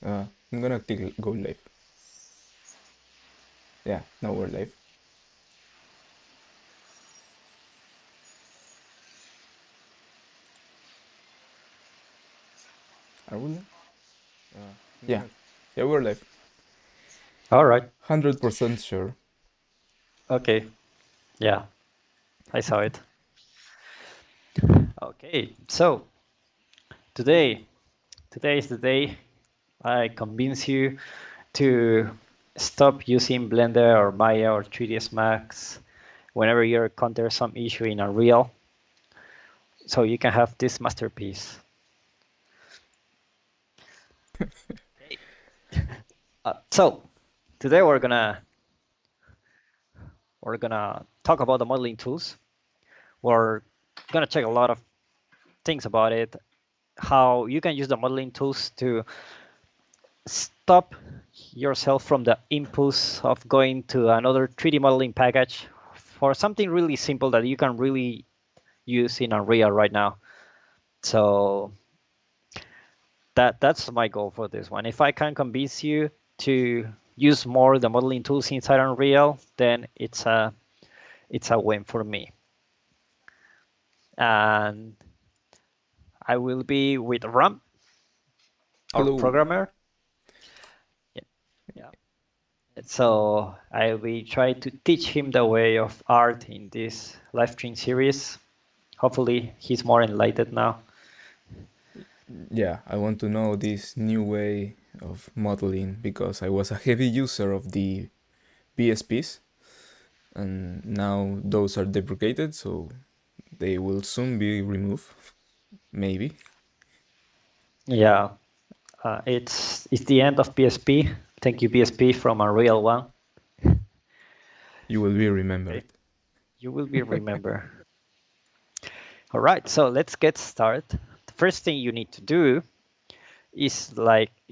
I'm gonna click go live. Yeah, now we're live. Are we live? Yeah, yeah, we're live. All right. 100% sure. Okay. Yeah, I saw it. Okay. So today is the day I convince you to stop using Blender or Maya or 3ds Max whenever you encounter some issue in Unreal, so you can have this masterpiece. Okay. So today we're gonna talk about the modeling tools. We're gonna check a lot of things about it, how you can use the modeling tools to stop yourself from the impulse of going to another 3D modeling package for something really simple that you can really use in Unreal right now. So that's my goal for this one. If I can convince you to use more the modeling tools inside Unreal, then it's a win for me. And I will be with Ram, our Hello. programmer. Yeah. Yeah. So I will try to teach him the way of art in this live stream series. Hopefully he's more enlightened now. Yeah, I want to know this new way of modeling because I was a heavy user of the BSPs and now those are deprecated, so they will soon be removed. Maybe. Yeah, it's the end of BSP. Thank you, BSP from Unreal 1. You will be remembered. Okay, you will be remembered. All right, so let's get started. The first thing you need to do is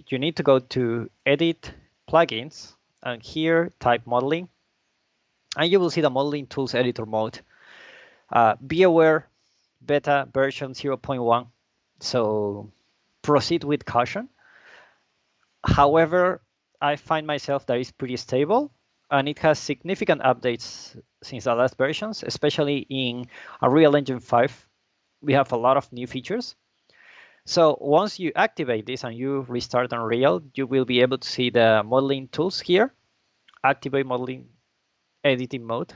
you need to go to Edit Plugins and here type Modeling, and you will see the Modeling Tools Editor mode. Be aware, beta version 0.1, so proceed with caution. However, I find myself that it's pretty stable and it has significant updates since the last versions, especially in Unreal Engine 5. We have a lot of new features. So once you activate this and you restart Unreal, you will be able to see the modeling tools here. Activate modeling editing mode.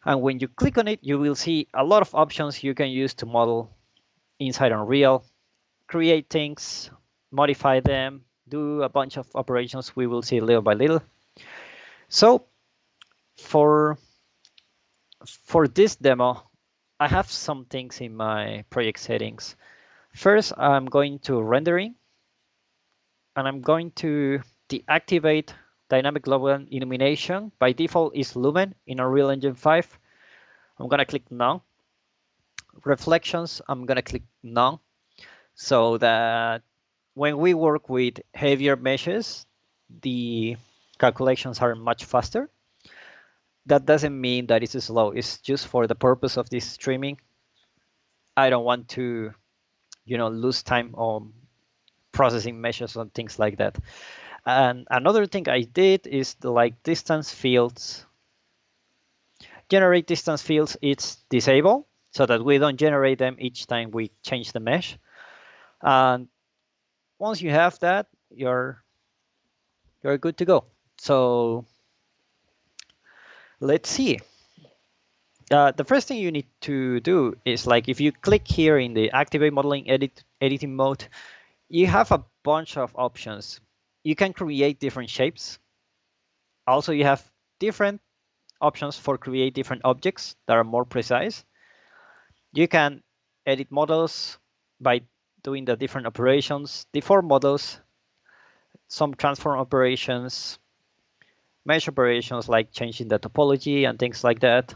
And when you click on it, you will see a lot of options you can use to model inside Unreal, create things, modify them, do a bunch of operations we will see little by little. So for this demo, I have some things in my project settings. First, I'm going to rendering, and I'm going to deactivate dynamic global illumination. By default is lumen in Unreal Engine 5. I'm gonna click none. Reflections, I'm gonna click none, so that when we work with heavier meshes, the calculations are much faster. That doesn't mean that it's slow. It's just for the purpose of this streaming. I don't want to, lose time on processing meshes and things like that. And another thing I did is distance fields. Generate distance fields, it's disabled so that we don't generate them each time we change the mesh. And once you have that, you're good to go. So let's see. The first thing you need to do is if you click here in the activate modeling editing mode, you have a bunch of options. You can create different shapes. Also, you have different options for create different objects that are more precise. You can edit models by doing the different operations, deform models, some transform operations, mesh operations like changing the topology and things like that,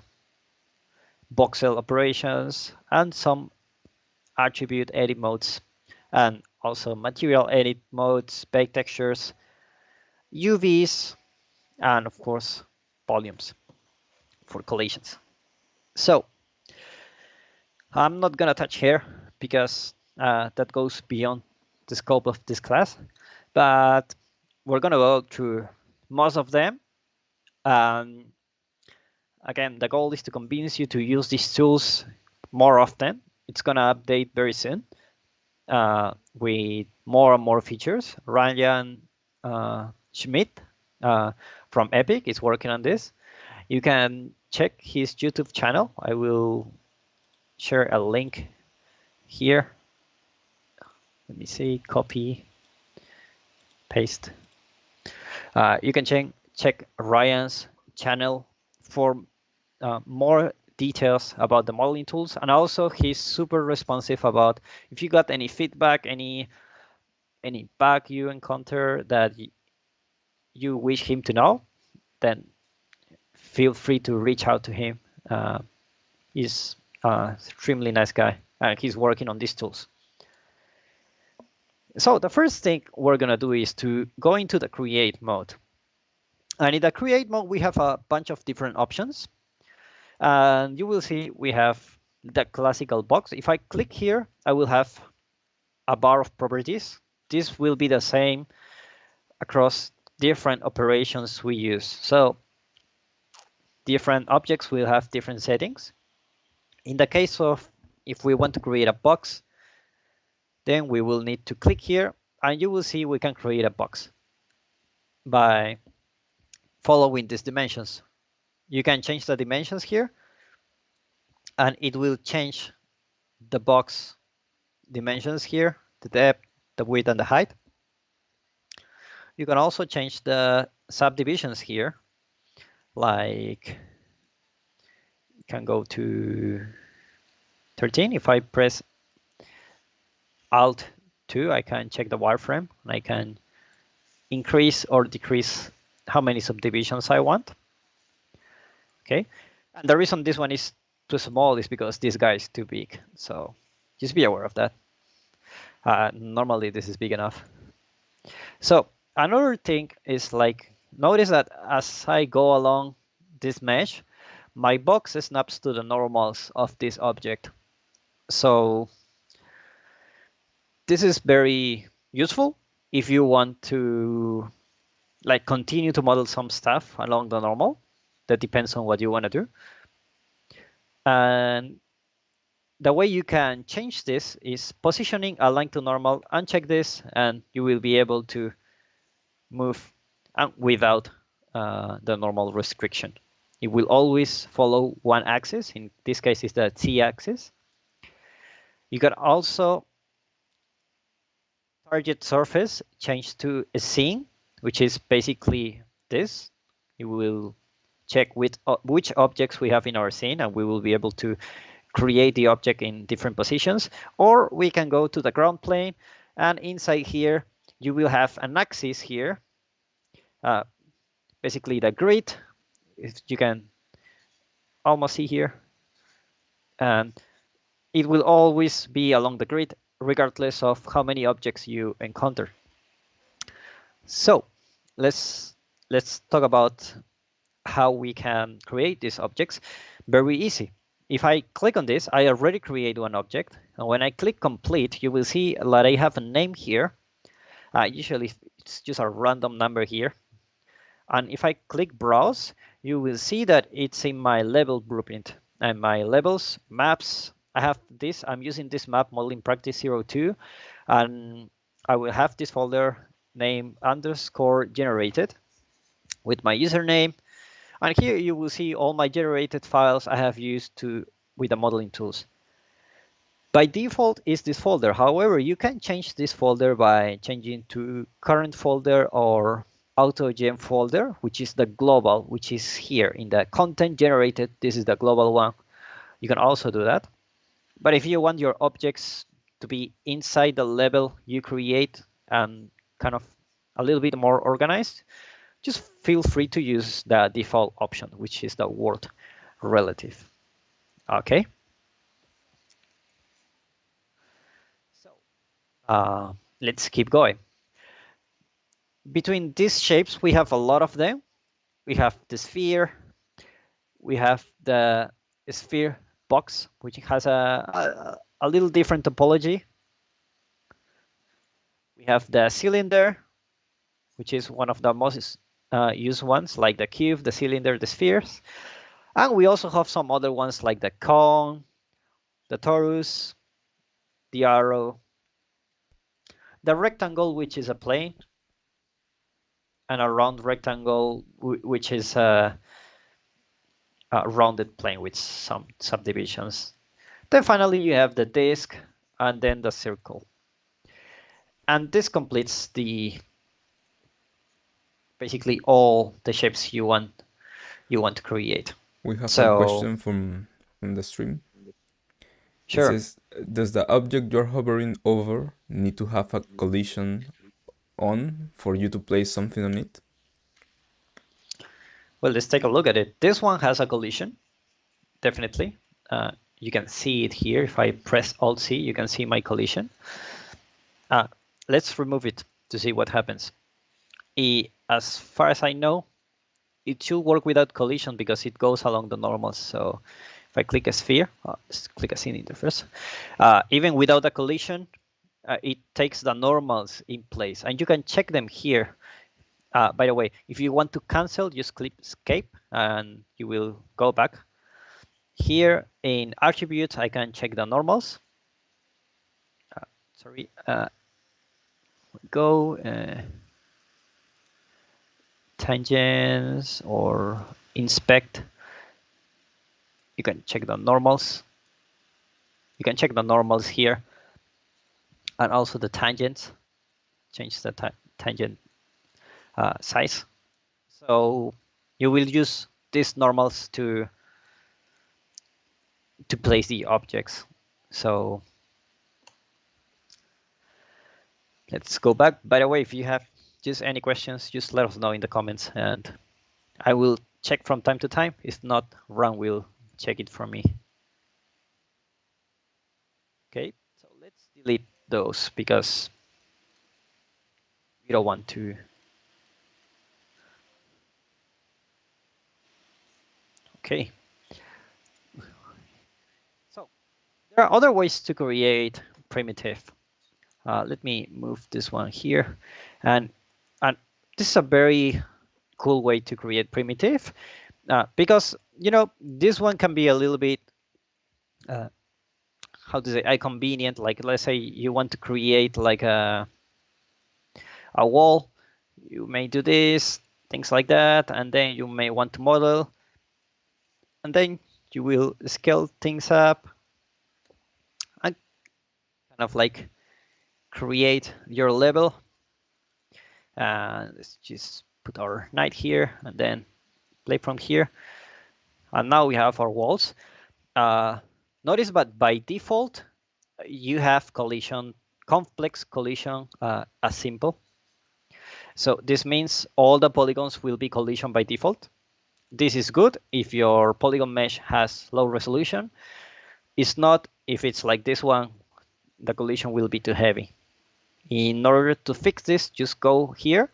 voxel operations, and some attribute edit modes, and also material edit modes, bake textures, UVs, and of course, volumes for collisions. So I'm not gonna touch here because that goes beyond the scope of this class, but we're going to go through most of them. Again, the goal is to convince you to use these tools more often. It's going to update very soon with more and more features. Ryan Schmidt from Epic is working on this. You can check his YouTube channel. I will share a link here. Let me see, copy, paste. You can check Ryan's channel for more details about the modeling tools, and also he's super responsive about if you got any feedback, any bug you encounter that you wish him to know, then feel free to reach out to him. He's an extremely nice guy, and he's working on these tools. So the first thing we're going to do is to go into the create mode. And in the create mode, we have a bunch of different options. And you will see we have the classical box. If I click here, I will have a bar of properties. This will be the same across different operations we use. So different objects will have different settings. In the case of if we want to create a box, then we will need to click here, and you will see we can create a box by following these dimensions. You can change the dimensions here, and it will change the box dimensions here, the depth, the width, and the height. You can also change the subdivisions here, like you can go to 13. If I press Alt 2, I can check the wireframe, and I can increase or decrease how many subdivisions I want. Okay, and the reason this one is too small is because this guy is too big. So just be aware of that. Normally this is big enough. So another thing is like, notice that as I go along this mesh, my box snaps to the normals of this object. So this is very useful if you want to like continue to model some stuff along the normal. That depends on what you want to do. And the way you can change this is positioning align to normal, uncheck this, and you will be able to move without the normal restriction. It will always follow one axis. In this case, it's the z-axis. You can also target surface change to a scene, which is basically this. You will check which objects we have in our scene, and we will be able to create the object in different positions. Or we can go to the ground plane, and inside here, you will have an axis here, basically the grid, if you can almost see here. And it will always be along the grid, regardless of how many objects you encounter. So let's talk about how we can create these objects. Very easy. If I click on this, I already create one object. And when I click complete, you will see that I have a name here. Usually it's just a random number here. And if I click browse, you will see that it's in my level blueprint. And my levels, maps, I have this. I'm using this map modeling practice 02. And I will have this folder name _generated with my username. And here you will see all my generated files I have used with the modeling tools. By default is this folder. However, you can change this folder by changing to current folder or AutoGen folder, which is the global, which is here in the content generated. This is the global one. You can also do that. But if you want your objects to be inside the level you create and kind of a little bit more organized, just feel free to use the default option, which is the word relative. Okay. So let's keep going. Between these shapes, we have a lot of them. We have the sphere. We have the sphere box, which has a little different topology. We have the cylinder, which is one of the most used ones, like the cube, the cylinder, the spheres. And we also have some other ones like the cone, the torus, the arrow, the rectangle, which is a plane, and a round rectangle, which is a rounded plane with some subdivisions. Then finally, you have the disk and then the circle. And this completes basically all the shapes you want to create. We have a question from the stream. Sure. It says, does the object you're hovering over need to have a collision on for you to place something on it? Well, let's take a look at it. This one has a collision, definitely. You can see it here. If I press Alt-C, you can see my collision. Let's remove it to see what happens. As far as I know, it should work without collision because it goes along the normals. So if I click a sphere, let's click a scene interface. Even without a collision, it takes the normals in place. And you can check them here. By the way, if you want to cancel, just click escape and you will go back. Here in attributes, I can check the normals. Go tangents or inspect. You can check the normals. You can check the normals here and also the tangents. Change the tangent size. So you will use these normals to place the objects. So let's go back. By the way, if you have just any questions, just let us know in the comments and I will check from time to time. If not, Ron will check it for me. Okay, so let's delete those because we don't want to. Okay. So there are other ways to create primitive. Let me move this one here. And this is a very cool way to create primitive because, you know, this one can be a little bit, how to say, inconvenient. Like, let's say you want to create like a wall. You may do this, things like that. And then you may want to model. And then you will scale things up and kind of like create your level. Let's just put our knight here and then play from here. And now we have our walls. Notice that by default, you have collision, complex collision as simple. So this means all the polygons will be collision by default. This is good if your polygon mesh has low resolution. It's not if it's like this one, the collision will be too heavy. In order to fix this, just go here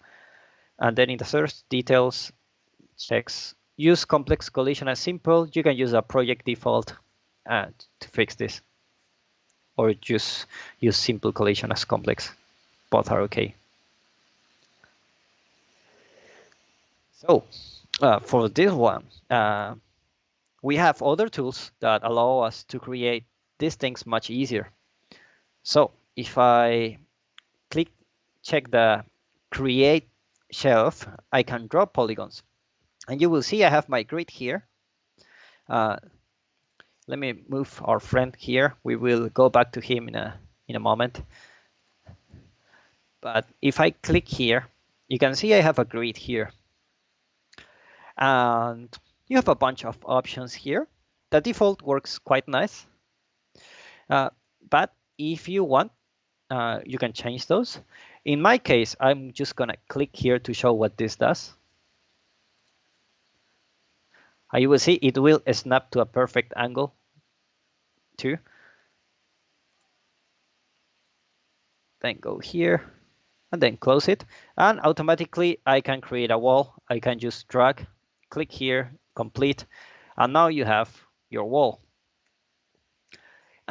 and then in the search details, checks use complex collision as simple. You can use a project default to fix this, or just use simple collision as complex. Both are okay. So for this one, we have other tools that allow us to create these things much easier. So if I check the create shelf, I can draw polygons. And you will see I have my grid here. Let me move our friend here. We will go back to him in a moment. But if I click here, you can see I have a grid here. And you have a bunch of options here. The default works quite nice. But if you want, you can change those. In my case, I'm just going to click here to show what this does. You will see it will snap to a perfect angle too. Then go here and then close it. And automatically I can create a wall. I can just drag, click here, complete. And now you have your wall.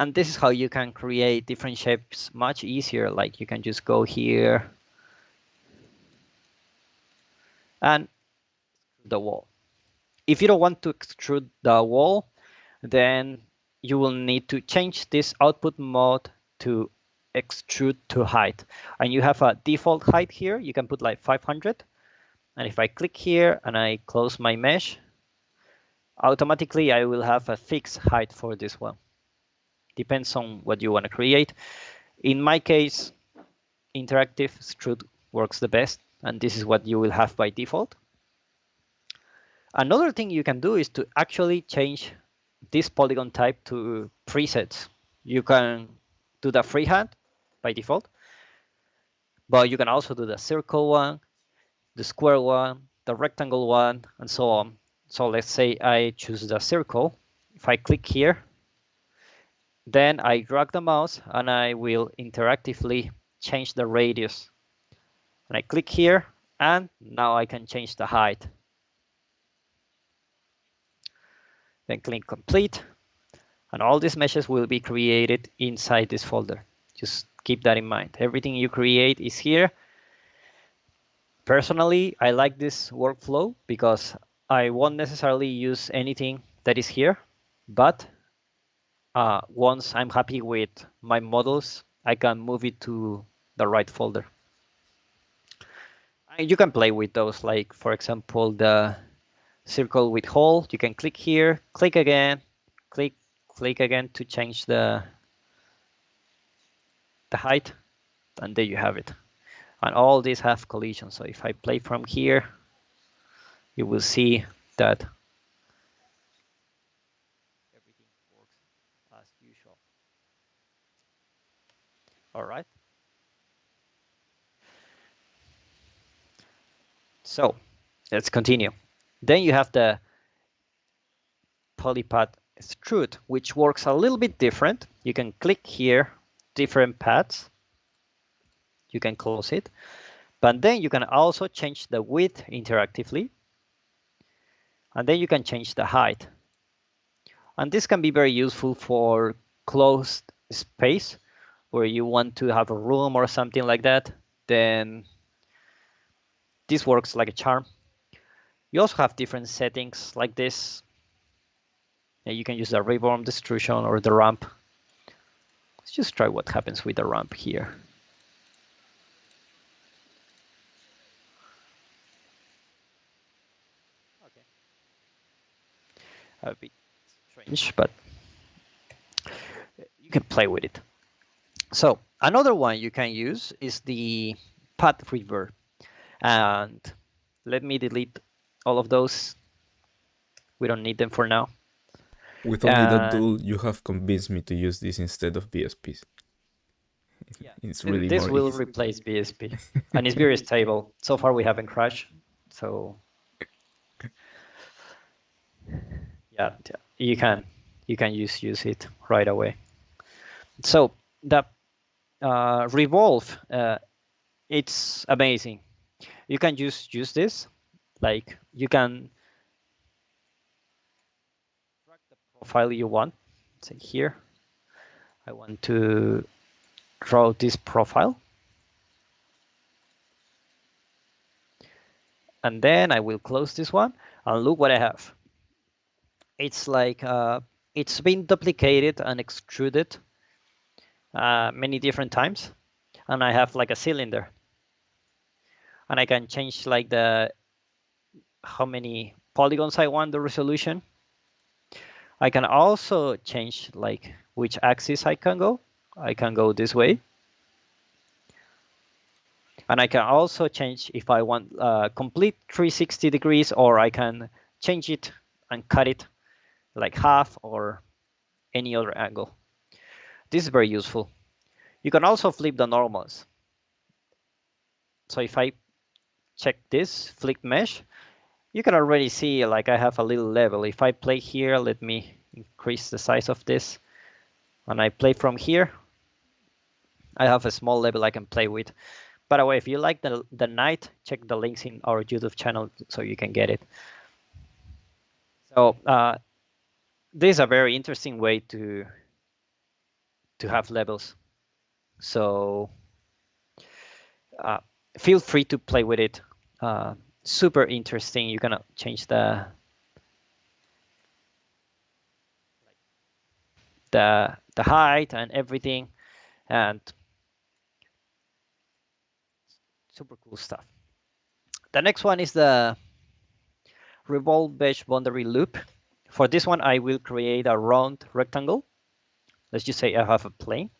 And this is how you can create different shapes much easier. Like you can just go here and the wall. If you don't want to extrude the wall, then you will need to change this output mode to extrude to height. And you have a default height here. You can put like 500. And if I click here and I close my mesh, automatically I will have a fixed height for this one. Depends on what you want to create. In my case, interactive extrude works the best, and this is what you will have by default. Another thing you can do is to actually change this polygon type to presets. You can do the freehand by default, but you can also do the circle one, the square one, the rectangle one, and so on. So let's say I choose the circle. If I click here, then I drag the mouse and I will interactively change the radius. And I click here, and now I can change the height. Then click complete, and all these meshes will be created inside this folder. Just keep that in mind. Everything you create is here. Personally, I like this workflow because I won't necessarily use anything that is here, but once I'm happy with my models, I can move it to the right folder. You can play with those, like for example, the circle with hole. You can click here, click again, click again to change the height, and there you have it. And all these have collisions. So if I play from here, you will see that everything works as usual. All right. So let's continue. Then you have the polypath extrude, which works a little bit different. You can click here, different paths. You can close it. But then you can also change the width interactively. And then you can change the height. And this can be very useful for closed space where you want to have a room or something like that. Then this works like a charm. You also have different settings like this. You can use the reborn destruction or the ramp. Let's just try what happens with the ramp here. Okay. A bit strange, but you can play with it. So another one you can use is the path reverb. And let me delete all of those. We don't need them for now. With only that tool, you have convinced me to use this instead of BSPs. Yeah, it's really this more will easy. replace BSP, and it's very stable. So far, we haven't crashed. So yeah, you can use it right away. So the revolve, it's amazing. You can just use this, like you can drag the profile you want. Say here, I want to draw this profile. And then I will close this one, and look what I have. It's like it's been duplicated and extruded many different times, and I have like a cylinder, and I can change like how many polygons I want, the resolution. I can also change like which axis I can go. I can go this way. And I can also change if I want complete 360 degrees, or I can change it and cut it like half or any other angle. This is very useful. You can also flip the normals. So if I check this, flip mesh, you can already see like I have a little level. If I play here, let me increase the size of this, and I play from here, I have a small level I can play with. By the way, if you like the night, check the links in our YouTube channel so you can get it. So this is a very interesting way to to have levels. So feel free to play with it. Super interesting. You can change the height and everything, and super cool stuff. The next one is the revolve mesh boundary loop. For this one, I will create a round rectangle. Let's just say I have a plane.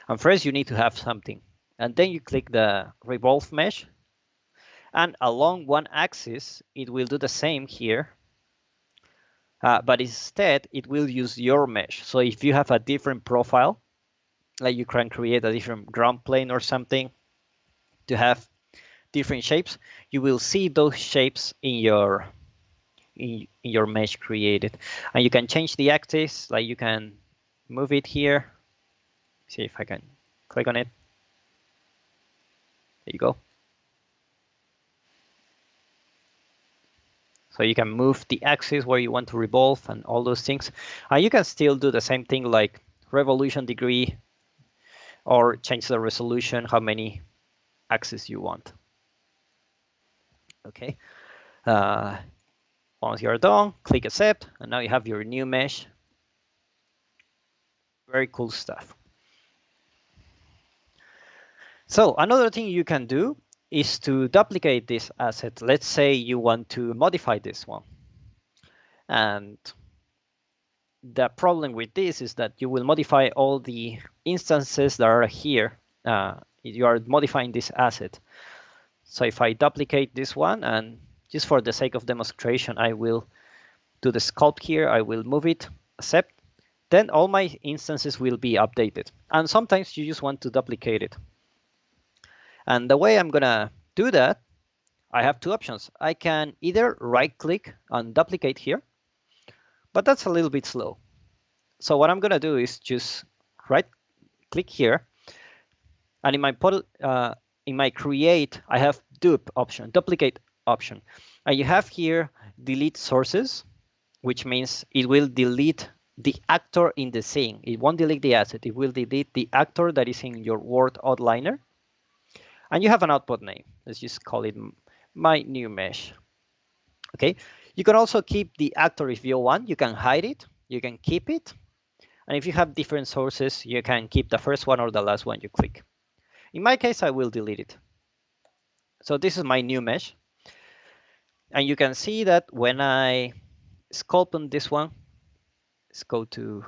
And first you need to have something. And then you click the revolve mesh. And along one axis, it will do the same here. But instead, it will use your mesh. So if you have a different profile, like you can create a different ground plane or something to have different shapes, you will see those shapes in your mesh created. And you can change the axis, like you can move it here. See if I can click on it. There you go. So you can move the axis where you want to revolve and all those things. And you can still do the same thing like revolution degree or change the resolution, how many axes you want. Okay. Once you're done, click accept, and now you have your new mesh. Very cool stuff. So another thing you can do is to duplicate this asset. Let's say you want to modify this one. And the problem with this is that you will modify all the instances that are here. You are modifying this asset. So if I duplicate this one, and just for the sake of demonstration, I will do the sculpt here. I will move it, accept. Then all my instances will be updated. And sometimes you just want to duplicate it. And the way I'm going to do that, I have two options. I can either right-click and duplicate here, but that's a little bit slow. So what I'm going to do is just right-click here. And in my create, I have dupe option, duplicate option. And you have here delete sources, which means it will delete the actor in the scene. It won't delete the asset. It will delete the actor that is in your word outliner. And you have an output name. Let's just call it my new mesh. Okay. You can also keep the actor if you want. You can hide it. You can keep it. And if you have different sources, you can keep the first one or the last one you click. In my case, I will delete it. So this is my new mesh. And you can see that when I sculpt on this one, let's go to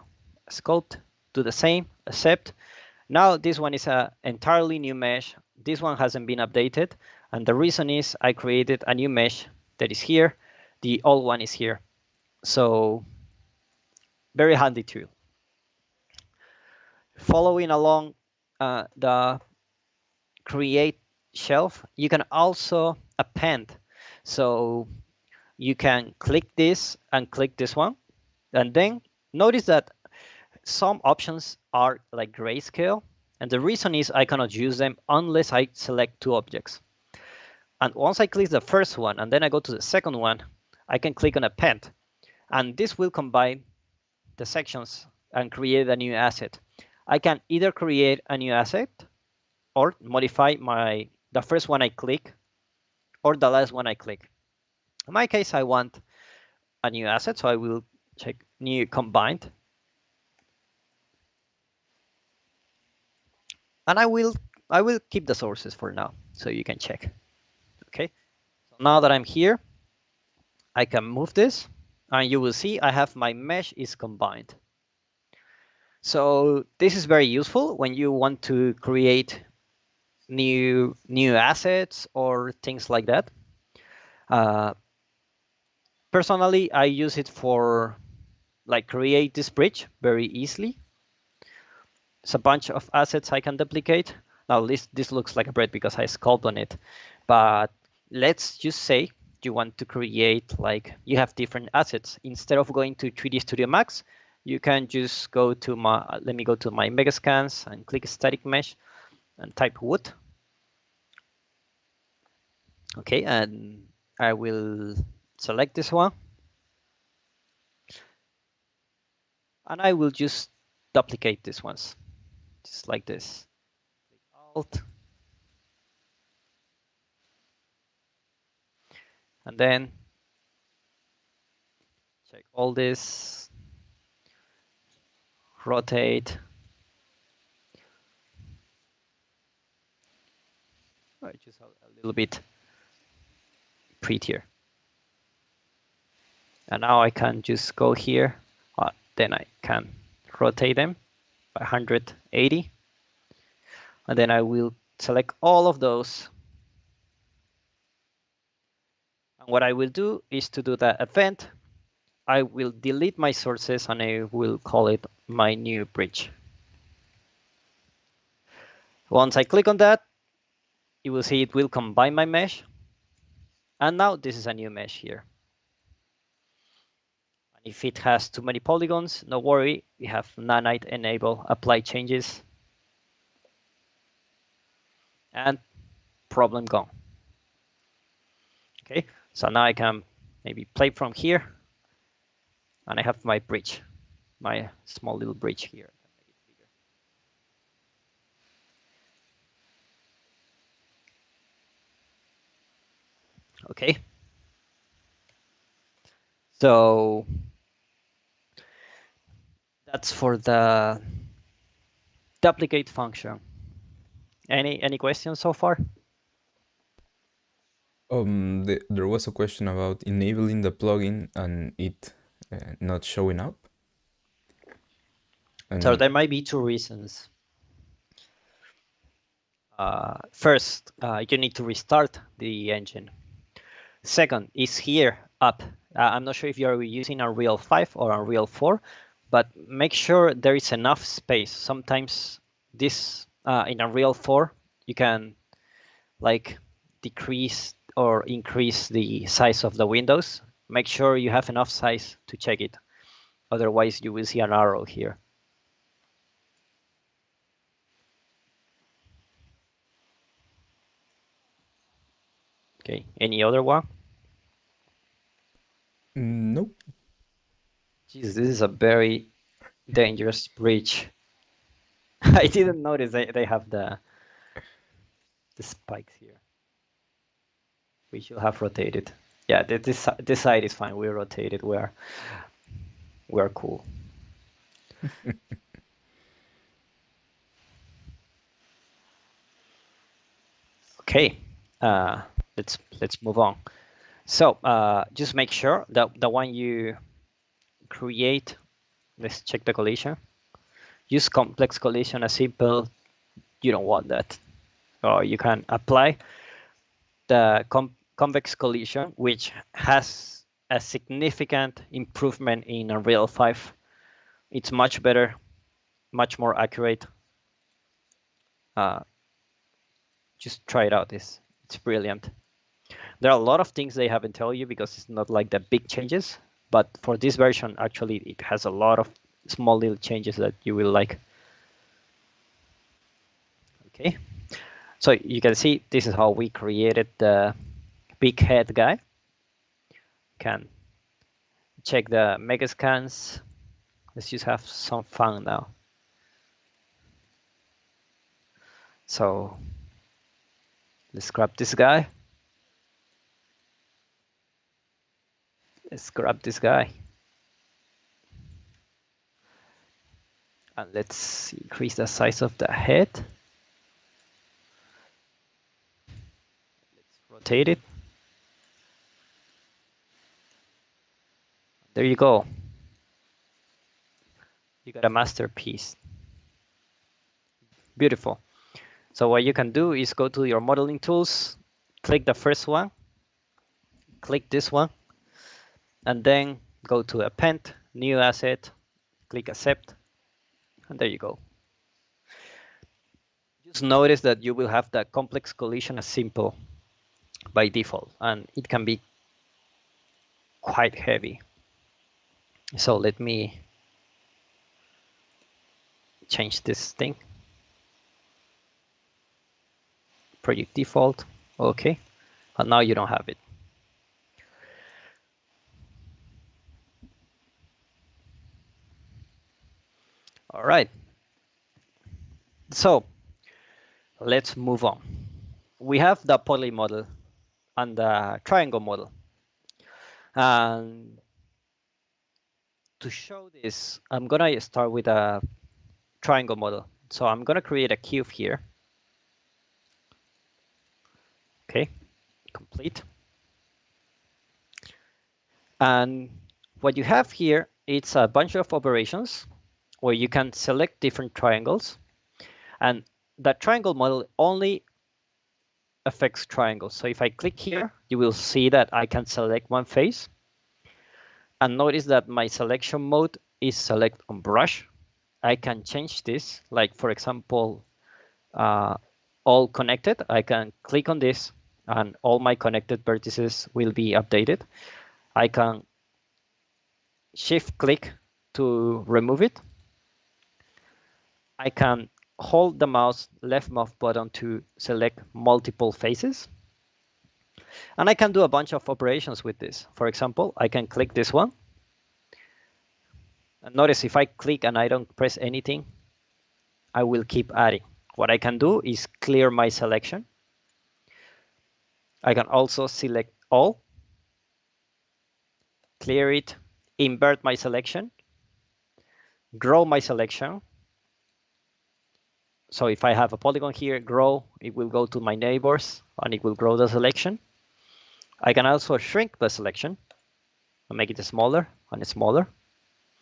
sculpt, do the same, accept. Now this one is an entirely new mesh. This one hasn't been updated. And the reason is I created a new mesh that is here. The old one is here. So very handy tool. Following along the create shelf, you can also append. So you can click this and click this one. And then notice that some options are like grayscale. And the reason is I cannot use them unless I select two objects. And once I click the first one and then I go to the second one, I can click on append. And this will combine the sections and create a new asset. I can either create a new asset or modify the first one I click or the last one I click. In my case, I want a new asset, so I will check new combined. And I will keep the sources for now, so you can check. Okay, so now that I'm here, I can move this, and you will see I have my mesh is combined. So this is very useful when you want to create new assets or things like that. Personally, I use it for like create this bridge very easily. It's a bunch of assets I can duplicate. Now this looks like a bread because I sculpt on it, but let's just say you want to create, like, you have different assets. Instead of going to 3D Studio Max, you can just go to let me go to my Megascans and click static mesh and type wood. Okay, and I will select this one. And I will just duplicate these ones. just like this. Alt. And then check all this, rotate. Just a little bit prettier. And now I can just go here. Then I can rotate them by 180. And then I will select all of those. And what I will do is to do the event, I will delete my sources and I will call it my new bridge. Once I click on that, you will see it will combine my mesh. And now this is a new mesh here. And if it has too many polygons, no worry, we have Nanite enable apply changes. And problem gone. Okay, so now I can maybe play from here. And I have my bridge, my small little bridge here. Okay. So that's for the duplicate function. Any questions so far? There was a question about enabling the plugin and it not showing up. So And there might be two reasons. First, you need to restart the engine. Second, is here up. I'm not sure if you're using Unreal 5 or Unreal 4, but make sure there is enough space. Sometimes this in Unreal 4, you can like decrease or increase the size of the windows. Make sure you have enough size to check it. Otherwise, you will see an arrow here. Okay, any other one? nope. Jeez, this is a very dangerous bridge. I didn't notice they have the spikes here. We should have rotated. Yeah, this side is fine. We rotated. We're cool. Okay, let's move on. So just make sure that the one you create, let's check the collision. Use complex collision as simple. You don't want that. Or you can apply the convex collision, which has a significant improvement in Unreal 5. It's much better, much more accurate. Just try it out. It's brilliant. There are a lot of things they haven't told you because it's not like the big changes. But for this version, actually, it has a lot of small little changes that you will like. Okay, so you can see this is how we created the big head guy. Can check the mega scans. Let's just have some fun now. So let's grab this guy. Let's grab this guy. And let's increase the size of the head. Let's rotate it. There you go. You got a masterpiece. Beautiful. So what you can do is go to your modeling tools, click the first one, click this one, and then go to Append, New Asset, click Accept, and there you go. Just notice that you will have the complex collision as simple by default, and it can be quite heavy. So let me change this thing. Project default, okay, and now you don't have it. All right. So let's move on. We have the poly model and the triangle model. And to show this, I'm gonna start with a triangle model. So I'm gonna create a cube here. Okay, complete. And what you have here, it's a bunch of operations where you can select different triangles. And that triangle model only affects triangles. So if I click here, you will see that I can select one face. And notice that my selection mode is select on brush. I can change this, like for example, all connected. I can click on this and all my connected vertices will be updated. I can shift click to remove it. I can hold the left mouse button to select multiple faces. And I can do a bunch of operations with this. For example, I can click this one. And notice if I click and I don't press anything, I will keep adding. What I can do is clear my selection. I can also select all, clear it, invert my selection, grow my selection. So if I have a polygon here, grow, it will go to my neighbors and it will grow the selection. I can also shrink the selection and make it smaller and smaller.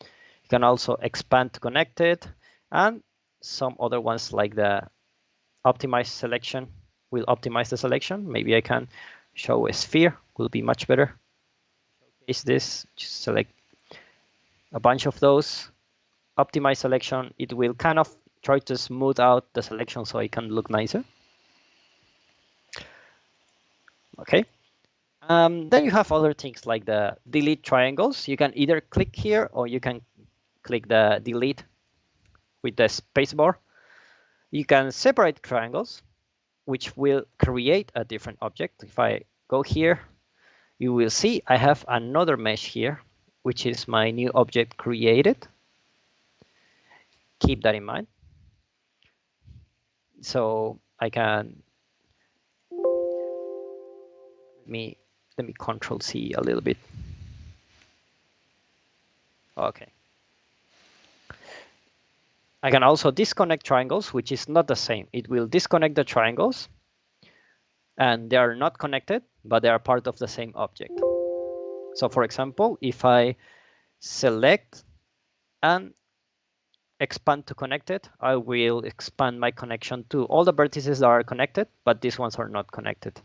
You can also expand to connected, and some other ones like the optimize selection will optimize the selection. Maybe I can show a sphere, will be much better. Showcase this, just select a bunch of those. Optimize selection, it will kind of try to smooth out the selection so it can look nicer. Okay. Then you have other things like the delete triangles. You can either click here or you can click the delete with the spacebar. You can separate triangles, which will create a different object. If I go here, you will see I have another mesh here, which is my new object created. Keep that in mind. So I can let me Control C a little bit. Okay. I can also disconnect triangles, which is not the same. It will disconnect the triangles and they are not connected, but they are part of the same object. So for example, if I select and expand to connected, I will expand my connection to all the vertices that are connected, but these ones are not connected.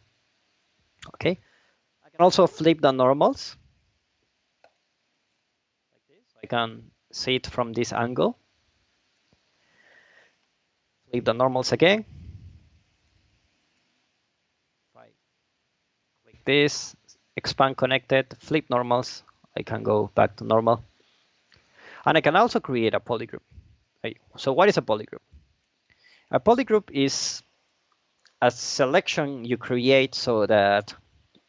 Okay. I can also flip the normals. Like this. I can see it from this angle. Flip the normals again. If I click this, expand connected, flip normals, I can go back to normal. And I can also create a polygroup. So what is a polygroup? A polygroup is a selection you create so that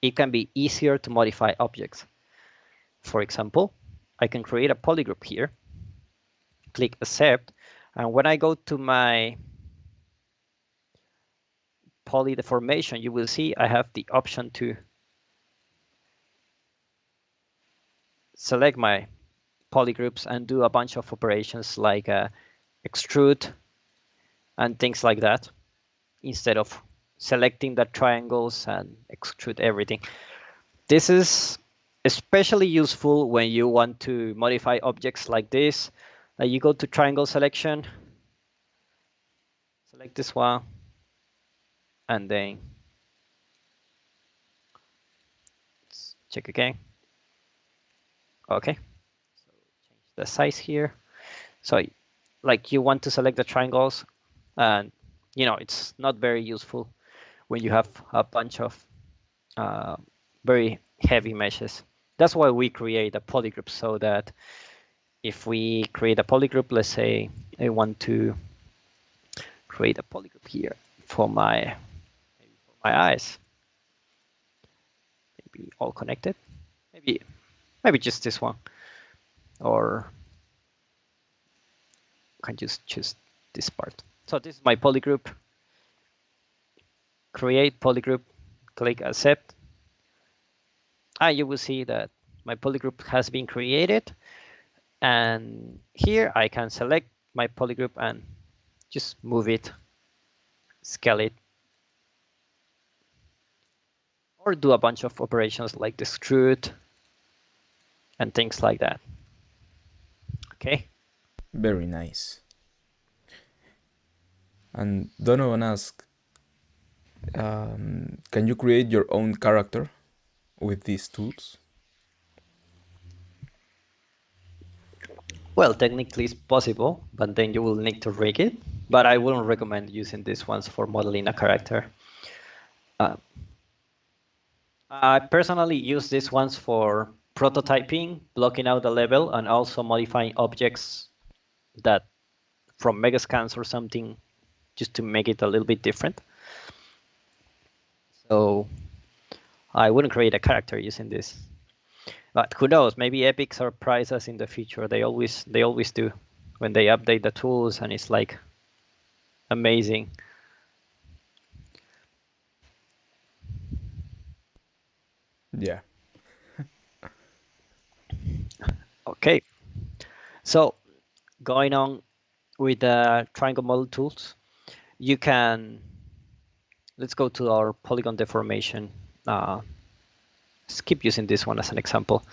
it can be easier to modify objects. For example, I can create a polygroup here, click accept, and when I go to my poly deformation, you will see I have the option to select my polygroups and do a bunch of operations like extrude and things like that, instead of selecting the triangles and extrude everything. This is especially useful when you want to modify objects like this. You go to triangle selection, select this one, and then let's check again. Okay, so change the size here. So like you want to select the triangles, and it's not very useful when you have a bunch of very heavy meshes. That's why we create a polygroup, so that if we create a polygroup, let's say I want to create a polygroup here for my eyes, maybe all connected, maybe just this one, or I can just choose this part. So this is my polygroup. Create polygroup, click accept. And you will see that my polygroup has been created. And here I can select my polygroup and just move it, scale it, or do a bunch of operations like the extrude and things like that. Okay. Very nice. And Donovan asked, can you create your own character with these tools? Well, technically it's possible, but then you will need to rig it. But I wouldn't recommend using these ones for modeling a character. I personally use these ones for prototyping, blocking out the level, and also modifying objects that from megascans or something, just to make it a little bit different. So I wouldn't create a character using this. But who knows? Maybe Epic surprise us in the future. They always do when they update the tools, and it's like amazing. Yeah. Okay, so going on with the triangle model tools, you can, let's go to our polygon deformation. Let's keep using this one as an example.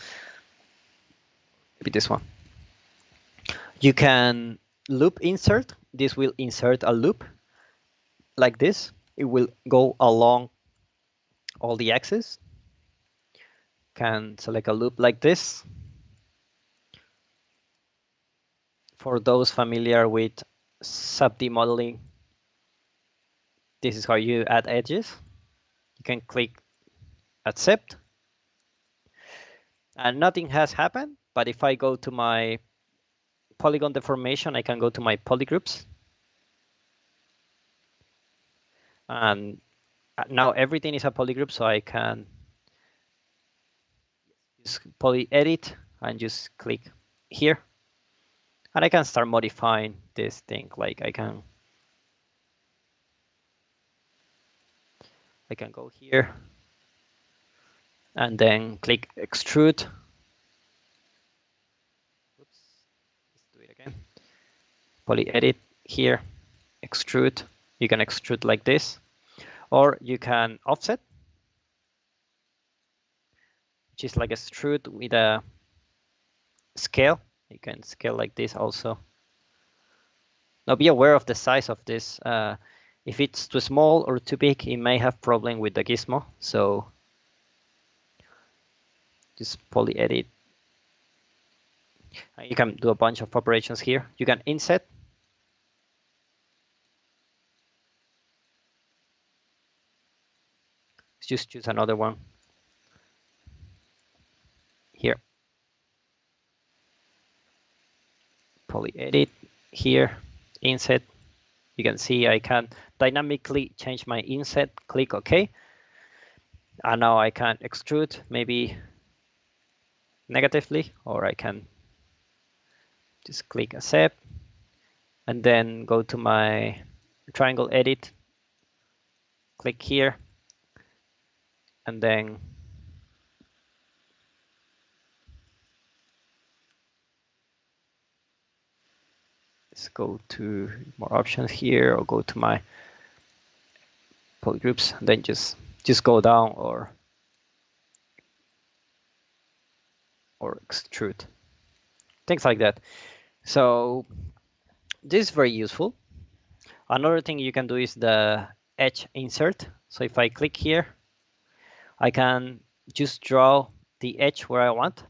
Maybe this one. You can loop insert. This will insert a loop like this. It will go along all the axes. Can select a loop like this. For those familiar with Subdivision modeling, this is how you add edges. You can click accept, and nothing has happened. But if I go to my polygon deformation, I can go to my polygroups, and now everything is a polygroup, so I can just poly edit and just click here, and I can start modifying this thing. Like I can go here and then click extrude. Oops, let's do it again. Poly edit here, extrude. You can extrude like this, or you can offset, which is like a extrude with a scale. You can scale like this also. Now be aware of the size of this. If it's too small or too big, it may have problem with the gizmo. So just poly edit. You can do a bunch of operations here. You can inset. Just choose another one here. Poly edit here, inset. You can see I can dynamically change my inset, click OK. And now I can extrude maybe negatively, or I can just click accept and then go to my triangle edit, click here, and then let's go to more options here, or go to my polygroups, and then just go down or extrude, things like that. So this is very useful. Another thing you can do is the edge insert. So if I click here, I can just draw the edge where I want.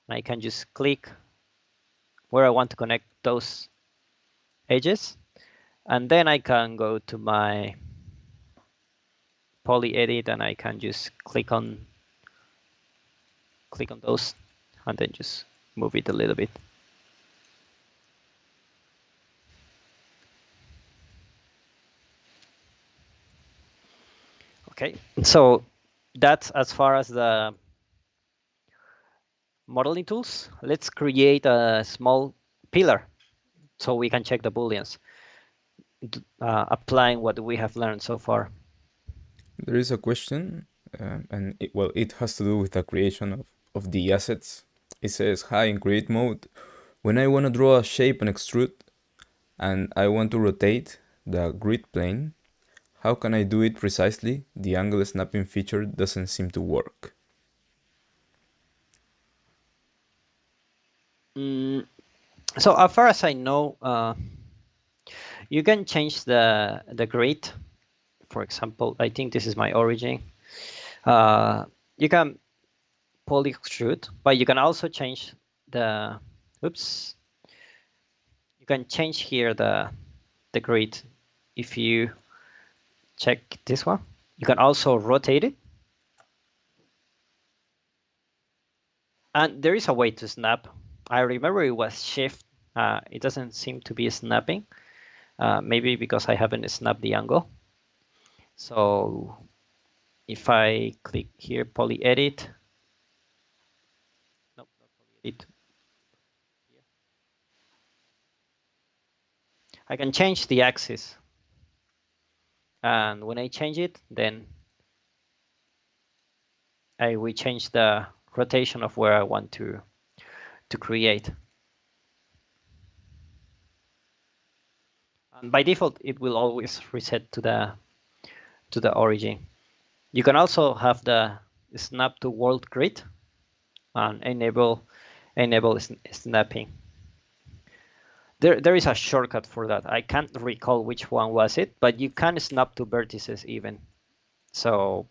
I can just click where I want to connect those edges. And then I can go to my poly edit, and I can just click on those and then just move it a little bit. Okay, so that's as far as the modeling tools. Let's create a small pillar. so we can check the booleans, applying what we have learned so far. There is a question, well, it has to do with the creation of the assets. It says, hi, in create mode, when I want to draw a shape and extrude, and I want to rotate the grid plane, how can I do it precisely? The angle snapping feature doesn't seem to work. So as far as I know, you can change the grid. For example, I think this is my origin. You can poly extrude, but you can also change the, oops, you can change here the grid. If you check this one, you can also rotate it. And there is a way to snap. I remember it was shift. It doesn't seem to be snapping. Maybe because I haven't snapped the angle. So if I click here, poly edit, nope, not poly edit. I can change the axis. And when I change it, then I will change the rotation of where I want to create. And by default, it will always reset to the origin. You can also have the snap to world grid and enable snapping. There is a shortcut for that. I can't recall which one was it, but you can snap to vertices even. So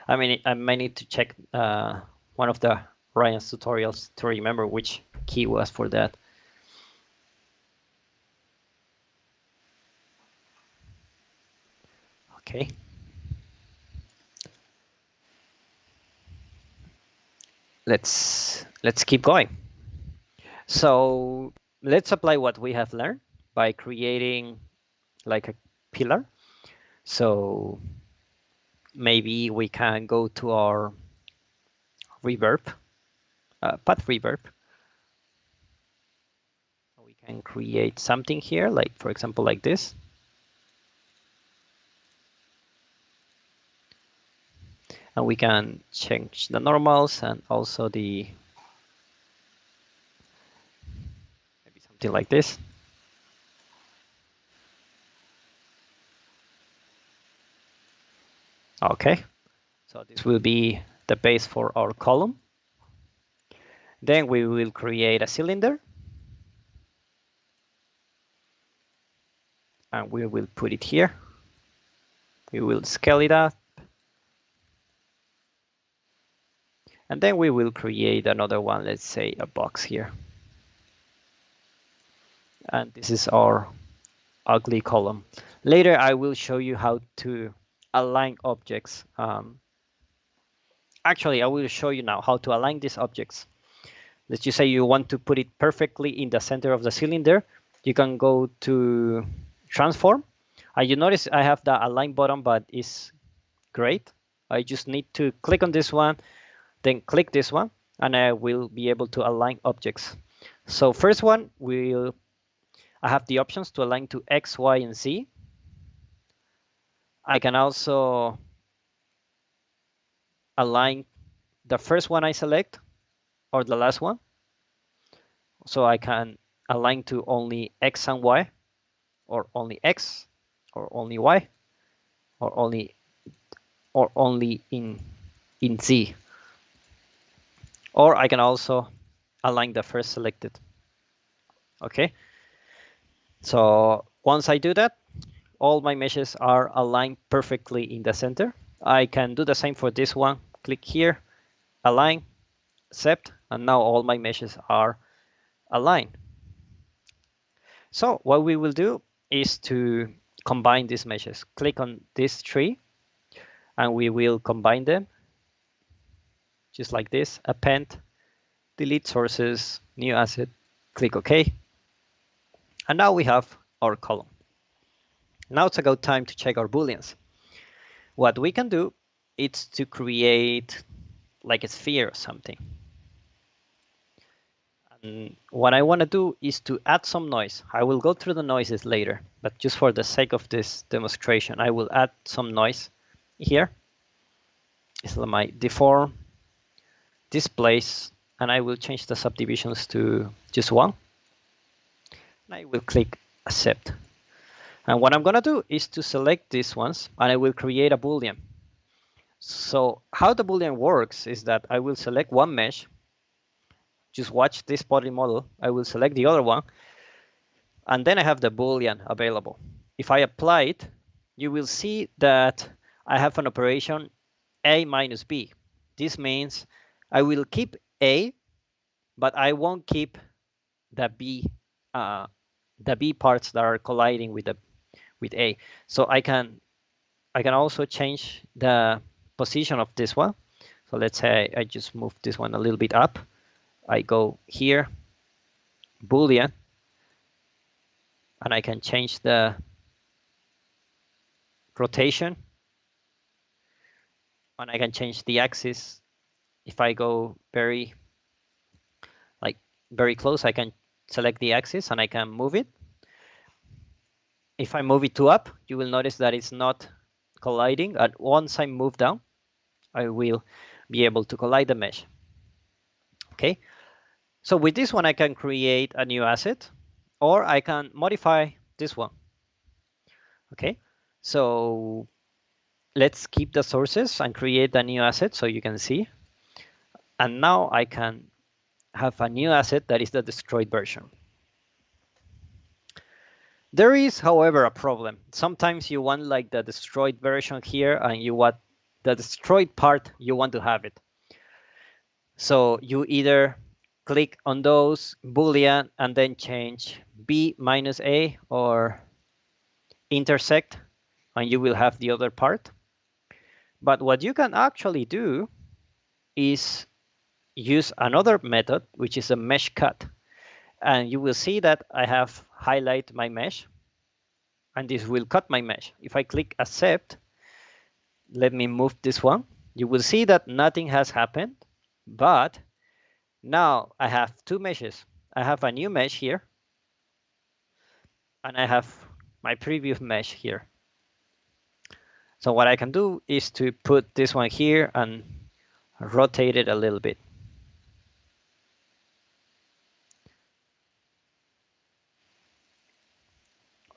I mean, I might need to check one of the Ryan's tutorials to remember which key was for that. Okay. Let's keep going. So let's apply what we have learned by creating like a pillar. So maybe we can go to our reverb, path reverb. We can create something here, like for example, like this. And we can change the normals and also the, maybe something like this. Okay, so this will be the base for our column. Then we will create a cylinder. And we will put it here. We will scale it up. And then we will create another one, let's say a box here. And this is our ugly column. Later, I will show you how to align objects. Actually, I will show you now how to align these objects. Let's just say you want to put it perfectly in the center of the cylinder. You can go to transform. And you notice I have the align button, but it's great. I just need to click on this one, then click this one, and I will be able to align objects. So first one, I have the options to align to X, Y, and Z. I can also align the first one I select or the last one. So I can align to only X and Y, or only X, or only Y, or only in Z. Or I can also align the first selected. Okay. So once I do that, all my meshes are aligned perfectly in the center. I can do the same for this one. Click here, align, accept, and now all my meshes are aligned. So what we will do is to combine these meshes. Click on this tree, and we will combine them just like this. Append, delete sources, new asset, click OK. And now we have our column. Now it's about time to check our booleans. What we can do is to create like a sphere or something. And What I want to do is to add some noise. I will go through the noises later, but just for the sake of this demonstration, I will add some noise here. It's my deform, displace, and I will change the subdivisions to just 1. And I will click accept. And what I'm going to do is to select these ones, and I will create a Boolean. So how the Boolean works is that I will select one mesh. Just watch this PolyModel. I will select the other one, and then I have the Boolean available. If I apply it, you will see that I have an operation A minus B. This means I will keep A, but I won't keep the B parts that are colliding with A. So I can also change the position of this one. So let's say I just move this one a little bit up. I go here, Boolean, and I can change the rotation, and I can change the axis. If I go very close, I can select the axis and I can move it. If I move it to up, you will notice that it's not colliding. And once I move down, I will be able to collide the mesh. Okay, so with this one, I can create a new asset, or I can modify this one. Okay, so let's keep the sources and create a new asset so you can see. And now I can have a new asset that is the destroyed version. There is, however, a problem. Sometimes you want like the destroyed version here, and you want the destroyed part, you want to have it. So you either click on those Boolean and then change B minus A or intersect, and you will have the other part. But what you can actually do is use another method, which is a mesh cut. And you will see that I have highlight my mesh, and this will cut my mesh. If I click accept, let me move this one. You will see that nothing has happened, but now I have two meshes. I have a new mesh here, and I have my previous mesh here. So what I can do is to put this one here and rotate it a little bit.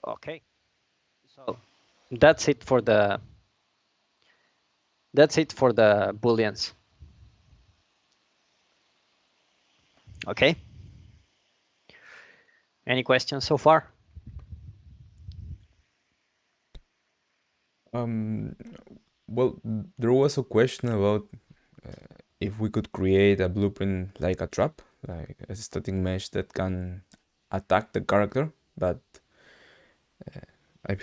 Okay, so that's it for the Booleans. Okay. Any questions so far? Well, there was a question about if we could create a blueprint like a trap, like a static mesh that can attack the character, but I,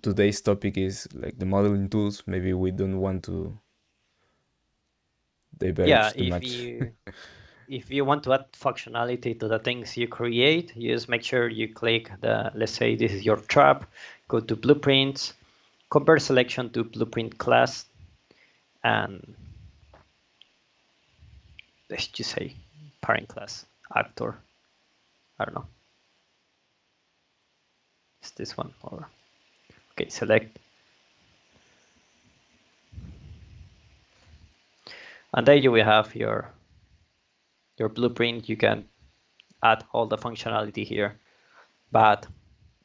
today's topic is like the modeling tools. Maybe we don't want to Yeah, diverge too much. if you want to add functionality to the things you create, you just make sure you click let's say this is your trap, go to blueprints, convert selection to blueprint class, and let's just say parent class actor. I don't know. Is this one or okay, select. And there you will have your blueprint. You can add all the functionality here, but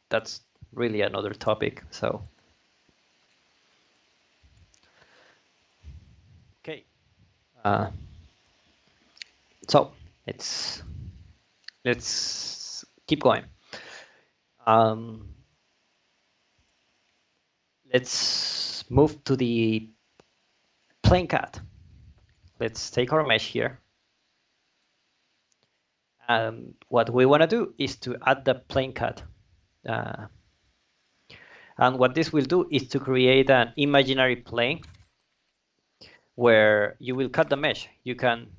that's really another topic. So okay, so let's keep going. Let's move to the plane cut. Let's take our mesh here. And what we want to do is to add the plane cut. And what this will do is to create an imaginary plane where you will cut the mesh. You can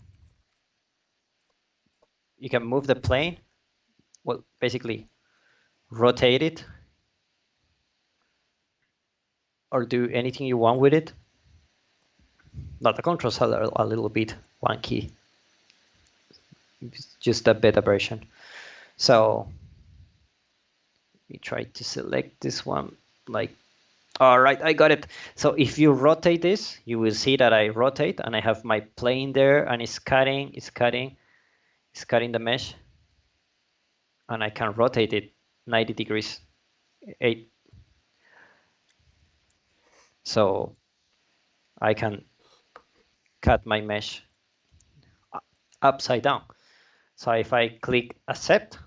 move the plane, well, basically rotate it or do anything you want with it. Now the controls are a little bit wonky. It's just a beta version. So we try to select this one. Like, all right, I got it. So if you rotate this, you will see that I rotate and I have my plane there, and it's cutting the mesh, and I can rotate it 90 degrees. 8. So I can cut my mesh upside down. So if I click accept,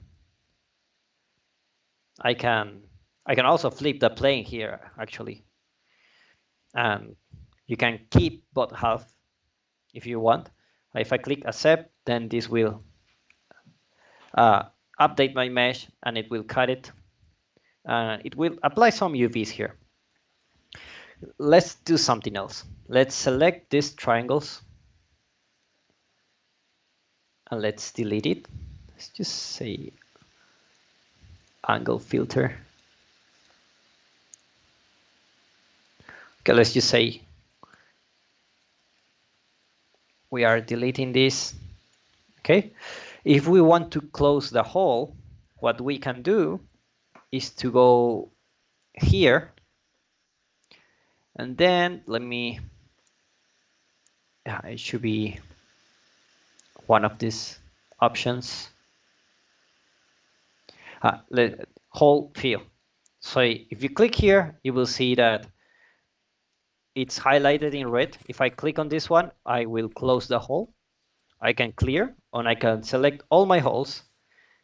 I can also flip the plane here actually, and you can keep both half if you want. If I click accept, then this will update my mesh and it will cut it. It will apply some UVs here. Let's do something else. Let's select these triangles and let's delete it. Let's just say angle filter. Okay, let's just say we are deleting this. Okay, if we want to close the hole, what we can do is to go here, and then let me, it should be one of these options. Hole fill. So if you click here, you will see that it's highlighted in red. If I click on this one, I will close the hole. I can clear, and I can select all my holes,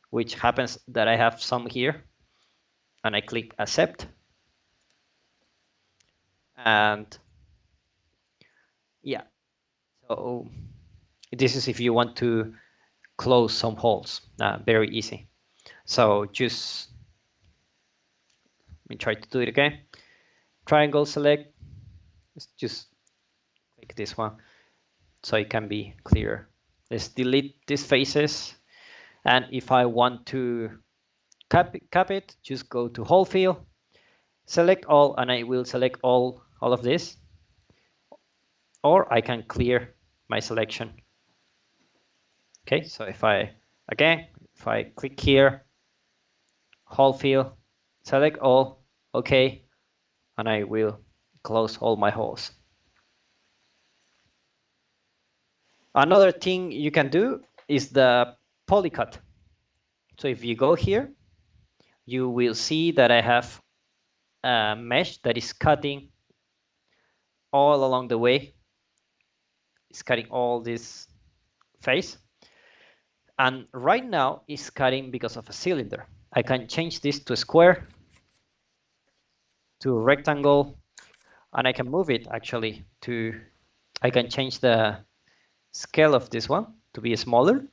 which happens that I have some here, and I click accept. And yeah, so this is if you want to close some holes, very easy. So just, let me try to do it again. Triangle select, just click this one so it can be clearer. Let's delete these faces, and if I want to cap it, just go to hole fill, select all, and I will select all of this, or I can clear my selection. Okay, so if I click here, hole fill, select all, okay, and I will close all my holes. Another thing you can do is the polycut. So if you go here, you will see that I have a mesh that is cutting all along the way. It's cutting all this face. And right now it's cutting because of a cylinder. I can change this to a square, to a rectangle, and I can move it actually to, I can change the scale of this one to be smaller,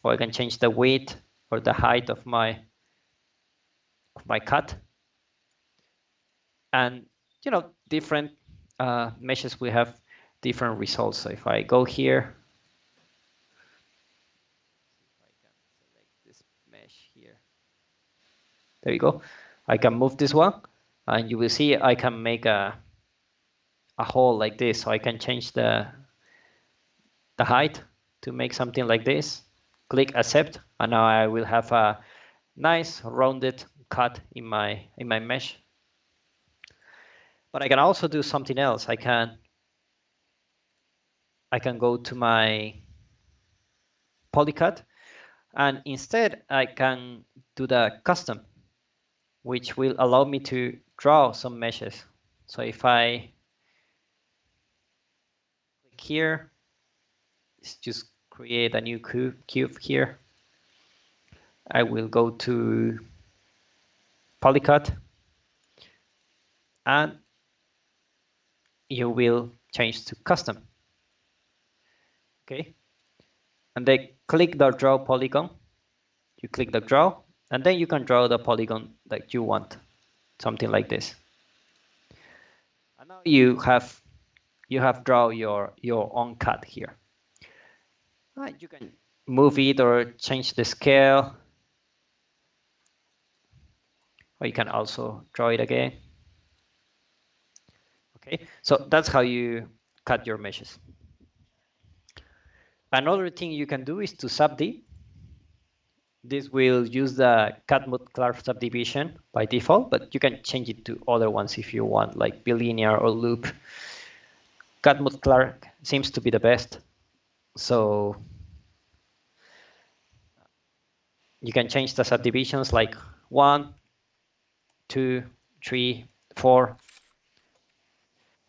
or I can change the width or the height of my cut. And you know, different meshes will have different results. So if I go here, I can select this mesh here. There you go. I can move this one, and you will see I can make a hole like this. So I can change the height to make something like this. Click accept, and now I will have a nice rounded cut in my mesh. But I can also do something else. I can go to my polycut, and instead I can do the custom, which will allow me to draw some meshes. So if I click here, let's just create a new cube here. I will go to polycut, and you will change to custom. Okay, and then click the draw polygon. You click the draw, and then you can draw the polygon that you want, something like this. And now you have draw your own cut here. You can move it or change the scale, or you can also draw it again. Okay, so that's how you cut your meshes. Another thing you can do is to subd. This will use the Catmull-Clark subdivision by default, but you can change it to other ones if you want, like bilinear or loop. Catmull-Clark seems to be the best. So you can change the subdivisions like 1, 2, 3, 4.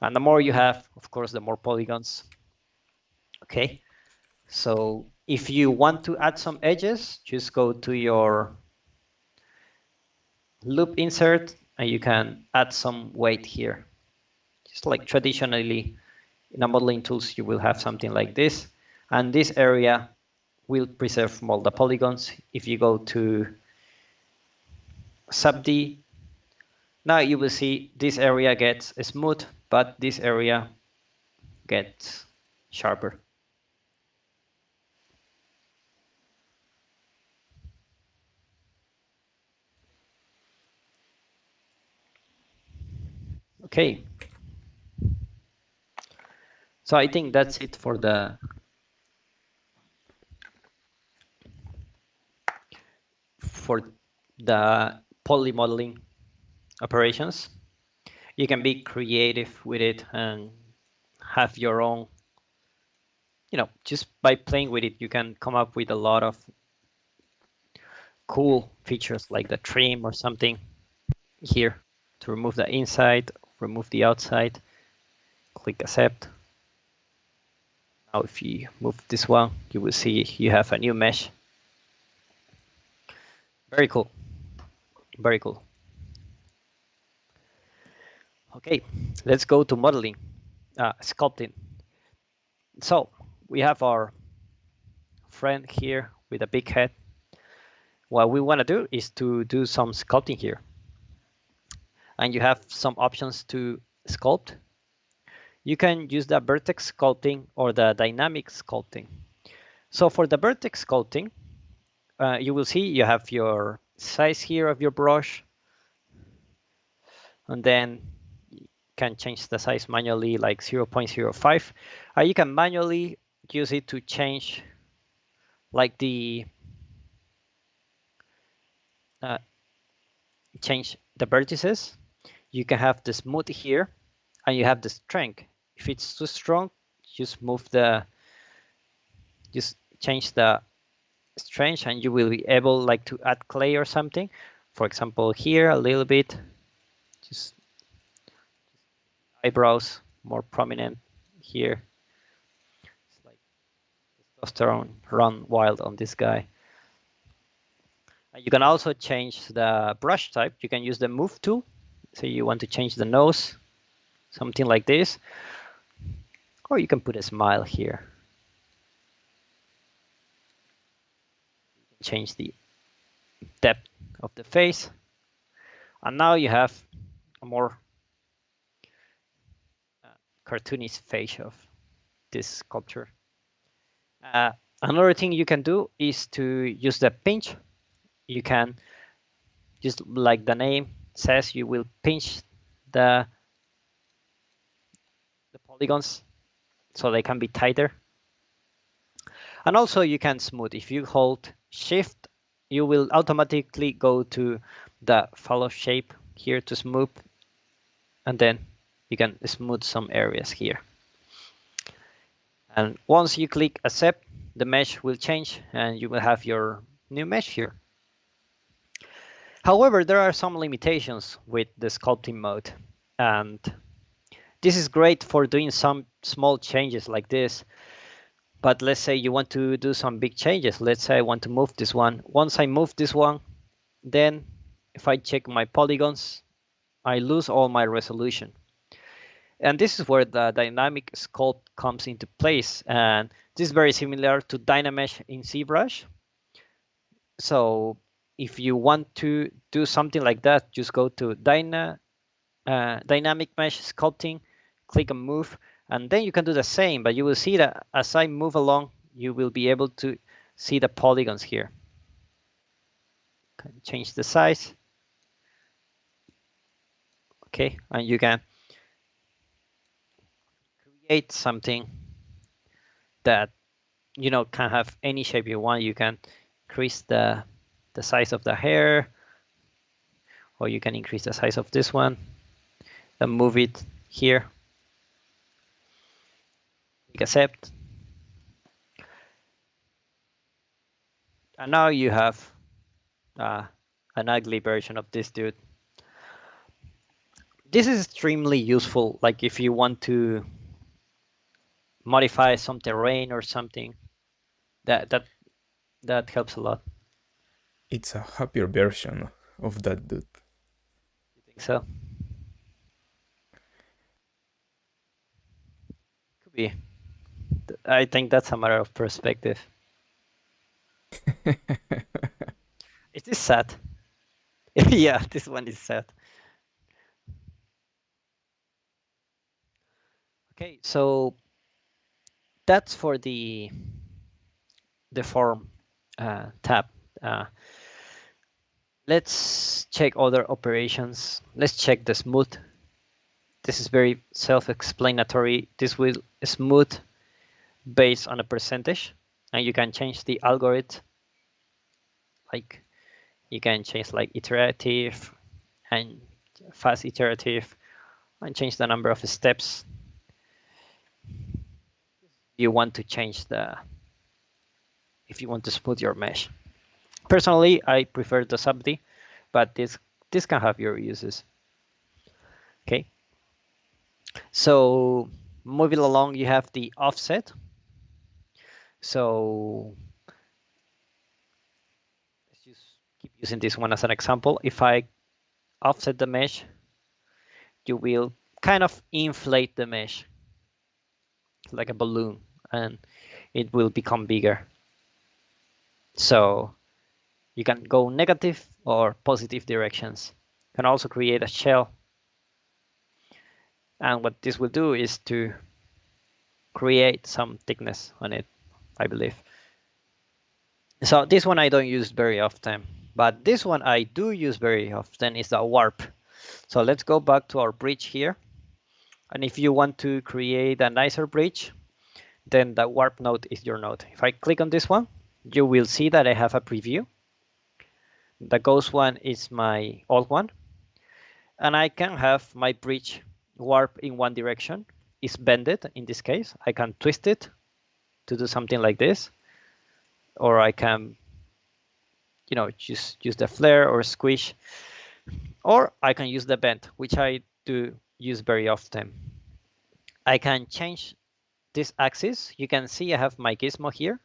And the more you have, of course, the more polygons. Okay. So if you want to add some edges, just go to your loop insert and you can add some weight here. Just like traditionally in a modeling tools, you will have something like this. And this area will preserve all the polygons. If you go to subd, now you will see this area gets smooth, but this area gets sharper. Okay. So I think that's it for the poly modeling operations. You can be creative with it and have your own, just by playing with it, you can come up with a lot of cool features like the trim or something here to remove the inside, remove the outside, click accept. Now if you move this one, you will see you have a new mesh. Very cool. Very cool. Okay, let's go to modeling, sculpting. So we have our friend here with a big head. What we want to do is to do some sculpting here. And you have some options to sculpt. You can use the vertex sculpting or the dynamic sculpting. So for the vertex sculpting, you will see you have your size here of your brush. And then you can change the size manually like 0.05. You can manually use it to change like the vertices. You can have the smooth here and you have the strength. If it's too strong, just change the strength and you will be able like to add clay or something. For example, here a little bit, just eyebrows more prominent here. It's like testosterone run wild on this guy. And you can also change the brush type. You can use the move tool. So you want to change the nose, something like this. Or you can put a smile here. Change the depth of the face. And now you have a more cartoonish face of this sculpture. Another thing you can do is to use the pinch. You can, just like the name says, you will pinch the polygons so they can be tighter. And also you can smooth. If you hold shift, you will automatically go to the follow shape here to smooth. And then you can smooth some areas here. And once you click accept, the mesh will change and you will have your new mesh here. However, there are some limitations with the sculpting mode. And this is great for doing some small changes like this. But let's say you want to do some big changes. Let's say I want to move this one. Once I move this one, then if I check my polygons, I lose all my resolution. And this is where the dynamic sculpt comes into place. And this is very similar to Dynamesh in ZBrush. So if you want to do something like that, just go to Dynamic Mesh Sculpting, click on Move, and then you can do the same. But you will see that as I move along, you will be able to see the polygons here. Can change the size. Okay, and you can create something that can have any shape you want. You can increase the size of the hair, or you can increase the size of this one and move it here. Click accept. And now you have an ugly version of this dude. This is extremely useful, like if you want to modify some terrain or something. That helps a lot. It's a happier version of that dude. You think so? Could be. I think that's a matter of perspective. Is this sad? Yeah, this one is sad. Okay, so that's for the Deform tab. Let's check other operations. Let's check the smooth. This is very self-explanatory. This will smooth based on a percentage, and you can change the algorithm. Like you can change like iterative and fast iterative, and change the number of steps. You want to change if you want to smooth your mesh. Personally, I prefer the subd, but this can have your uses. Okay. So moving along, you have the offset. So let's just keep using this one as an example. If I offset the mesh, you will kind of inflate the mesh like a balloon, and it will become bigger. So you can go negative or positive directions. You can also create a shell. And what this will do is to create some thickness on it, I believe. So this one I don't use very often, but this one I do use very often is the warp. So let's go back to our bridge here. And if you want to create a nicer bridge, then the warp node is your node. If I click on this one, you will see that I have a preview. The ghost one is my old one. And I can have my bridge warp in one direction. It's bended in this case. I can twist it to do something like this. Or I can, just use the flare or squish. Or I can use the bend, which I do use very often. I can change this axis. You can see I have my gizmo here.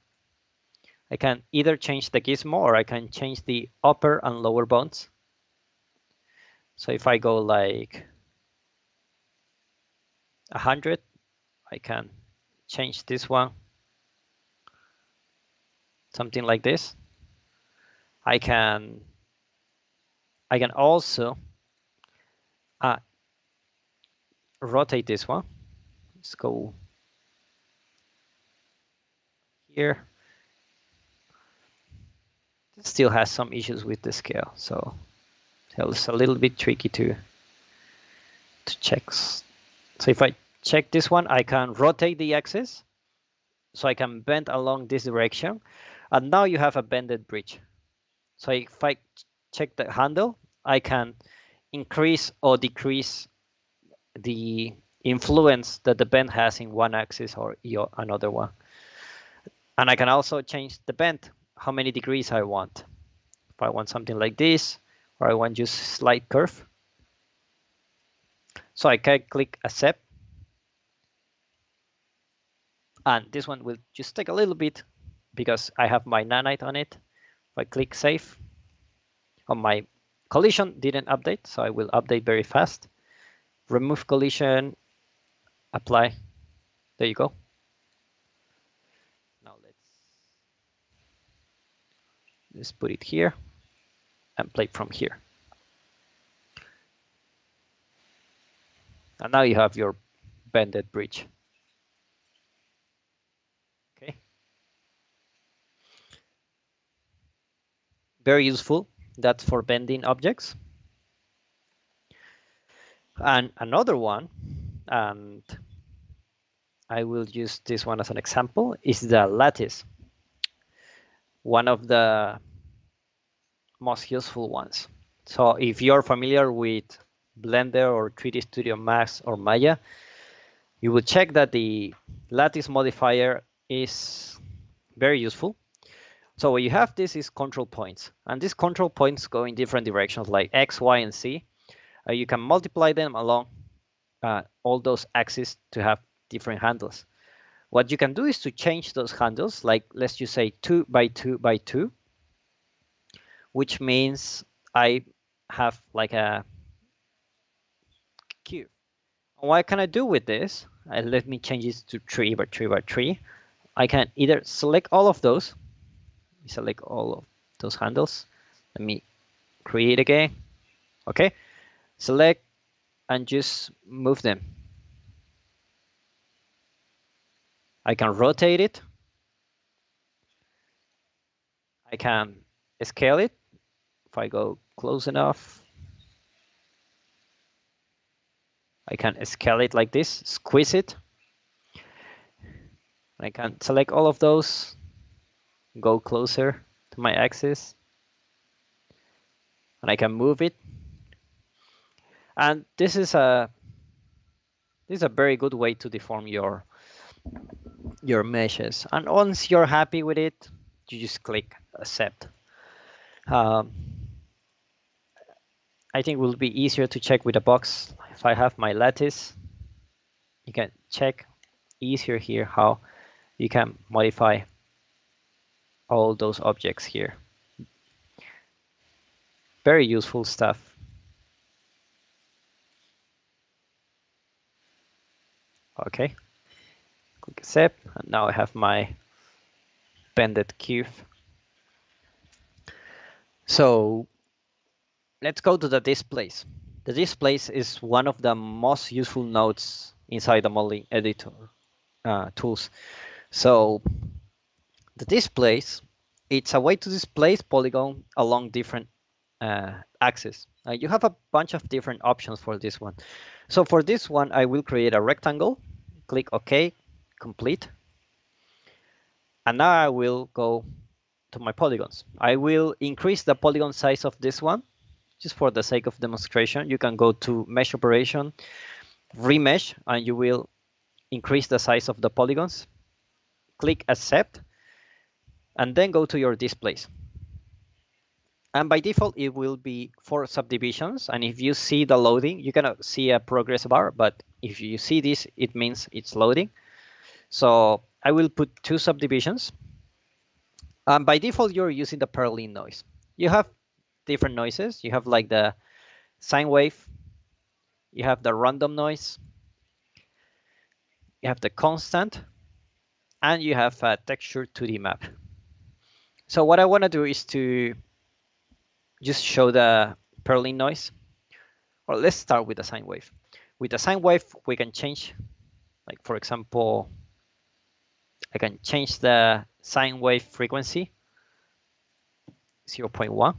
I can either change the gizmo or I can change the upper and lower bounds. So if I go like 100, I can change this one, something like this. I can also rotate this one. Let's go here. It still has some issues with the scale, so it's a little bit tricky to check. So if I check this one, I can rotate the axis, so I can bend along this direction, and now you have a bended bridge. So if I check the handle, I can increase or decrease the influence that the bend has in one axis or another one. And I can also change the bend, how many degrees I want. If I want something like this, or I want just slight curve. So I can click accept. And this one will just take a little bit because I have my nanite on it. If I click save, my collision didn't update, so I will update very fast. Remove collision, apply. There you go. Now let's put it here and play from here. And now you have your bended bridge. Okay. Very useful. That's for bending objects. And another one, and I will use this one as an example, is the lattice. One of the most useful ones. So if you're familiar with Blender or 3D Studio Max or Maya, you will check that the lattice modifier is very useful. So what you have, this is control points, and these control points go in different directions like X, Y, and Z. You can multiply them along all those axes to have different handles. What you can do is to change those handles, like let's just say 2 by 2 by 2, which means I have like a cube. And what can I do with this? Let me change this to 3 by 3 by 3. I can either select all of those, select all of those handles. Let me create again. Okay, select and just move them. I can rotate it. I can scale it. If I go close enough, I can scale it like this, squeeze it. I can select all of those, go closer to my axis, and I can move it. And this is a very good way to deform your meshes. And once you're happy with it, you just click accept. I think it will be easier to check with a box. If I have my lattice, you can check easier here how you can modify all those objects here. Very useful stuff. Okay, click accept, and now I have my bended cube. So let's go to the displays. The displays is one of the most useful nodes inside the modeling editor tools. So the displays, it's a way to displace polygon along different axes. You have a bunch of different options for this one. So for this one, I will create a rectangle, click OK, complete. And now I will go to my polygons. I will increase the polygon size of this one, just for the sake of demonstration. You can go to Mesh Operation, Remesh, and you will increase the size of the polygons. Click Accept, and then go to your displays. And by default, it will be 4 subdivisions. And if you see the loading, you cannot see a progress bar, but if you see this, it means it's loading. So I will put 2 subdivisions. And by default, you're using the Perlin noise. You have different noises. You have like the sine wave, you have the random noise, you have the constant, and you have a texture 2D map. So what I want to do is to just show the Perlin noise. Or let's start with the sine wave. With the sine wave, we can change, like for example, I can change the sine wave frequency 0.1.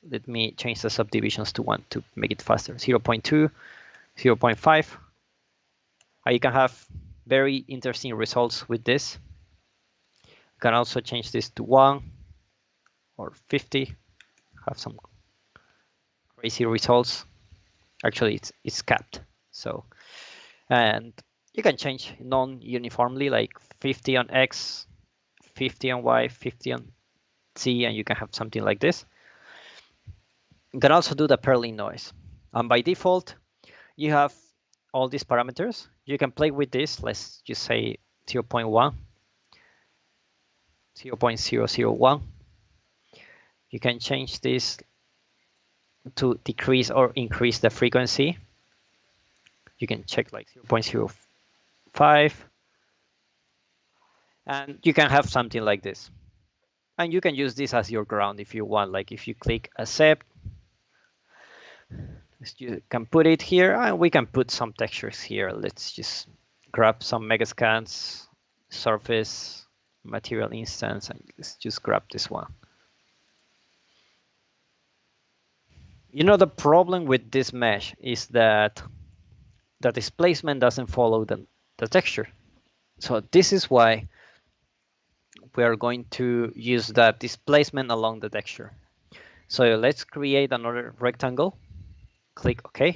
Let me change the subdivisions to 1 to make it faster. 0.2, 0.5. You can have very interesting results with this. You can also change this to 1 or 50. Have some crazy results. Actually, it's capped. So, and you can change non-uniformly, like 50 on X, 50 on Y, 50 on Z, and you can have something like this. You can also do the Perlin noise. And by default, you have all these parameters. You can play with this. Let's just say 0.1, 0.001. You can change this to decrease or increase the frequency. You can check like 0.05. And you can have something like this. And you can use this as your ground if you want. Like if you click accept, you can put it here, and we can put some textures here. Let's just grab some megascans, surface, material instance, and let's just grab this one. You know, the problem with this mesh is that the displacement doesn't follow the texture. So this is why we are going to use that displacement along the texture. So let's create another rectangle, click OK.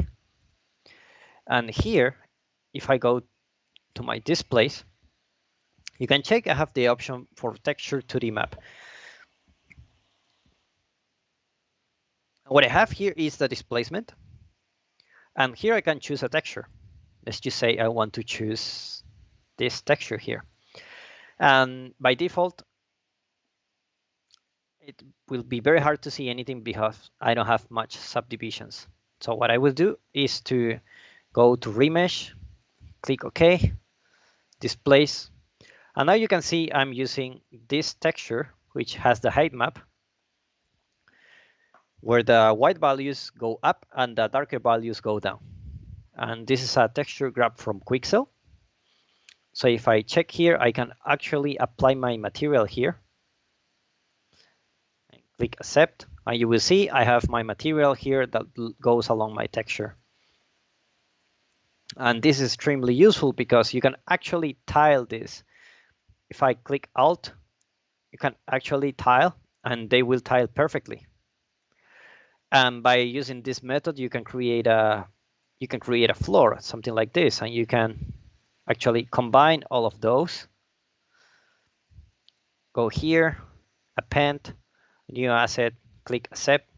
And here, if I go to my displays, you can check I have the option for texture 2D map. What I have here is the displacement. And here I can choose a texture. Let's just say I want to choose this texture here. And by default, it will be very hard to see anything because I don't have much subdivisions. So what I will do is to go to Remesh, click OK, Displays. And now you can see I'm using this texture, which has the height map, where the white values go up and the darker values go down. And this is a texture grab from Quixel. So if I check here, I can actually apply my material here. And click Accept, and you will see I have my material here that goes along my texture. And this is extremely useful because you can actually tile this. If I click Alt, you can actually tile, and they will tile perfectly. And by using this method, you can create a floor, something like this, and you can actually combine all of those. Go here, Append, New Asset, click Accept,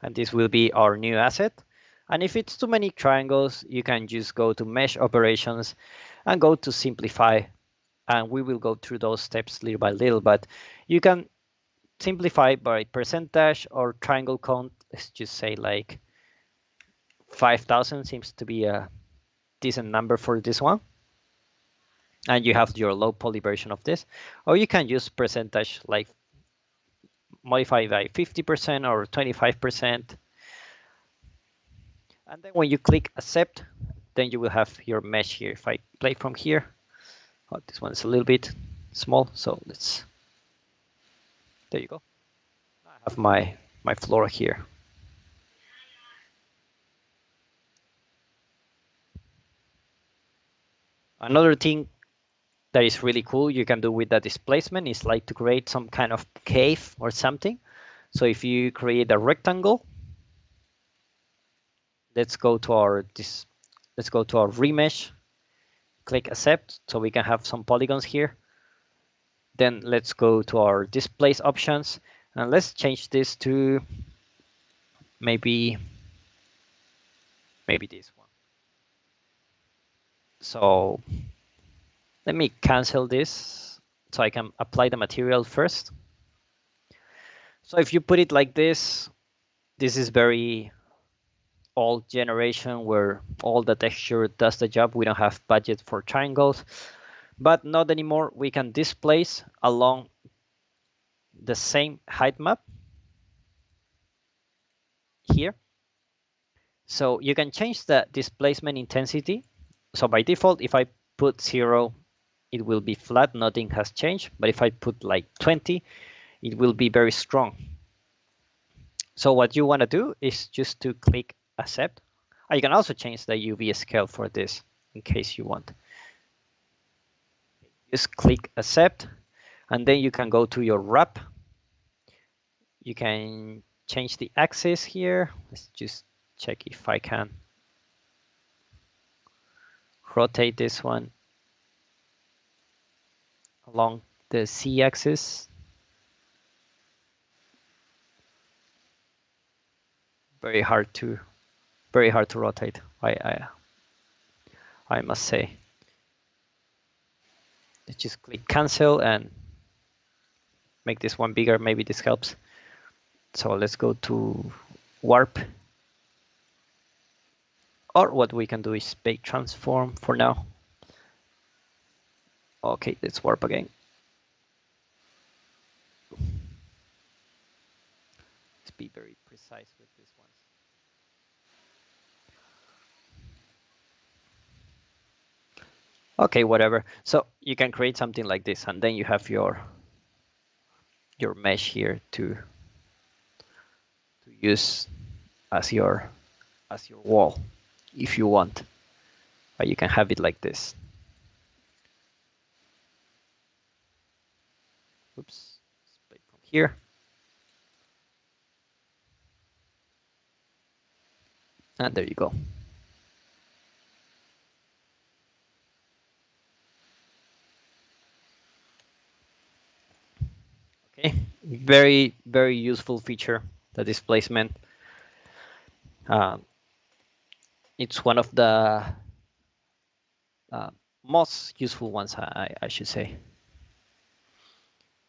and this will be our new asset. And if it's too many triangles, you can just go to Mesh Operations and go to Simplify, and we will go through those steps little by little, but you can simplify by percentage or triangle count. Let's just say like 5,000 seems to be a decent number for this one. And you have your low poly version of this. Or you can use percentage, like modify by 50% or 25%. And then when you click Accept, then you will have your mesh here. If I play from here, oh, this one is a little bit small, so there you go. I have my floor here. Another thing that is really cool you can do with the displacement is like to create some kind of cave or something. So if you create a rectangle, let's go to our remesh, click Accept, so we can have some polygons here. Then let's go to our displace options, and let's change this to maybe this one. So let me cancel this so I can apply the material first. So if you put it like this is very old generation where all the texture does the job. We don't have budget for triangles, but not anymore. We can displace along the same height map here. So you can change the displacement intensity. So by default, if I put 0, it will be flat, nothing has changed. But if I put like 20, it will be very strong. So what you want to do is just to click Accept. You can also change the UV scale for this in case you want. Just click Accept, and then you can go to your wrap. You can change the axis here. Let's just check if I can rotate this one along the Z axis. Very hard to rotate. I must say. Let's just click cancel and make this one bigger. Maybe this helps. So let's go to warp. Or what we can do is bake transform for now. Okay, let's warp again. Let's be very precise with this one. Okay, whatever. So you can create something like this, and then you have your mesh here to use as your wall if you want. But you can have it like this. Oops, let's play from here. And there you go. Okay, very, very useful feature, the displacement. It's one of the most useful ones, I should say.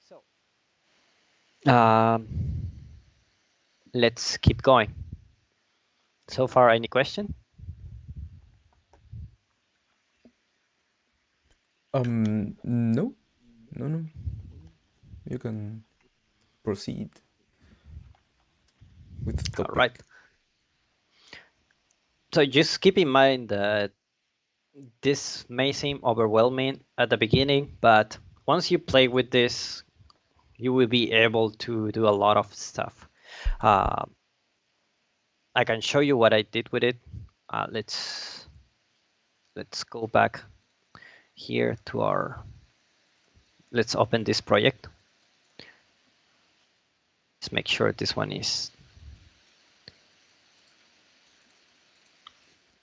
So let's keep going. So far, any question? No. You can proceed with the All right. topic. So just keep in mind that this may seem overwhelming at the beginning, but once you play with this, you will be able to do a lot of stuff. I can show you what I did with it. Let's go back here to our. Let's open this project. Let's make sure this one is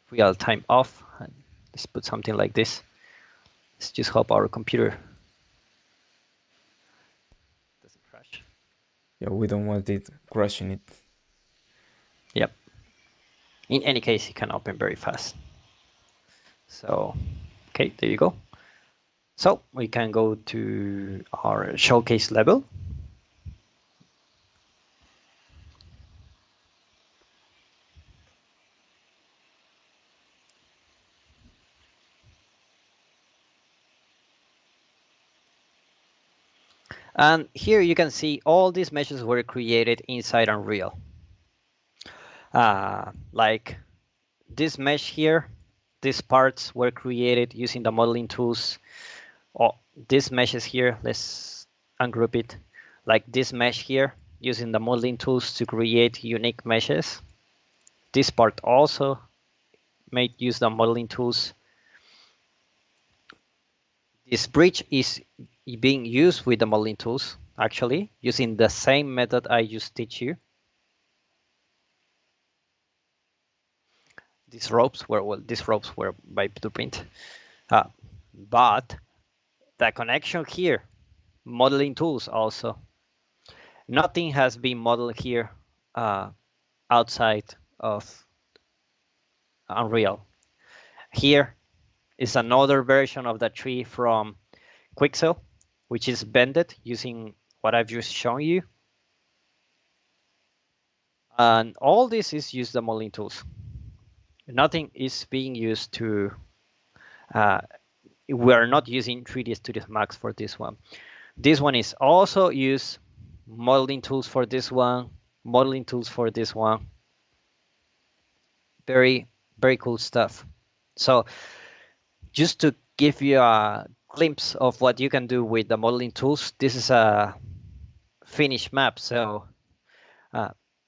real time off. And let's put something like this. Let's just hope our computer doesn't crash. Yeah, we don't want it crashing it. Yep. In any case, it can open very fast. So, okay, there you go. So we can go to our showcase level. And here you can see all these meshes were created inside Unreal. Like this mesh here, these parts were created using the modeling tools. Oh, these meshes here, let's ungroup it. Like this mesh here, using the modeling tools to create unique meshes. This part also made use the modeling tools. This bridge is being used with the modeling tools, actually, using the same method I just teach you. These ropes were by blueprint. But the connection here, modeling tools also. Nothing has been modeled here outside of Unreal. Here is another version of the tree from Quixel, which is bended using what I've just shown you. And all this is used the modeling tools. Nothing is being used to, we are not using 3D Studio Max for this one. This one is also used modeling tools for this one, modeling tools for this one. Very, very cool stuff. So just to give you a glimpse of what you can do with the modeling tools, this is a finished map. So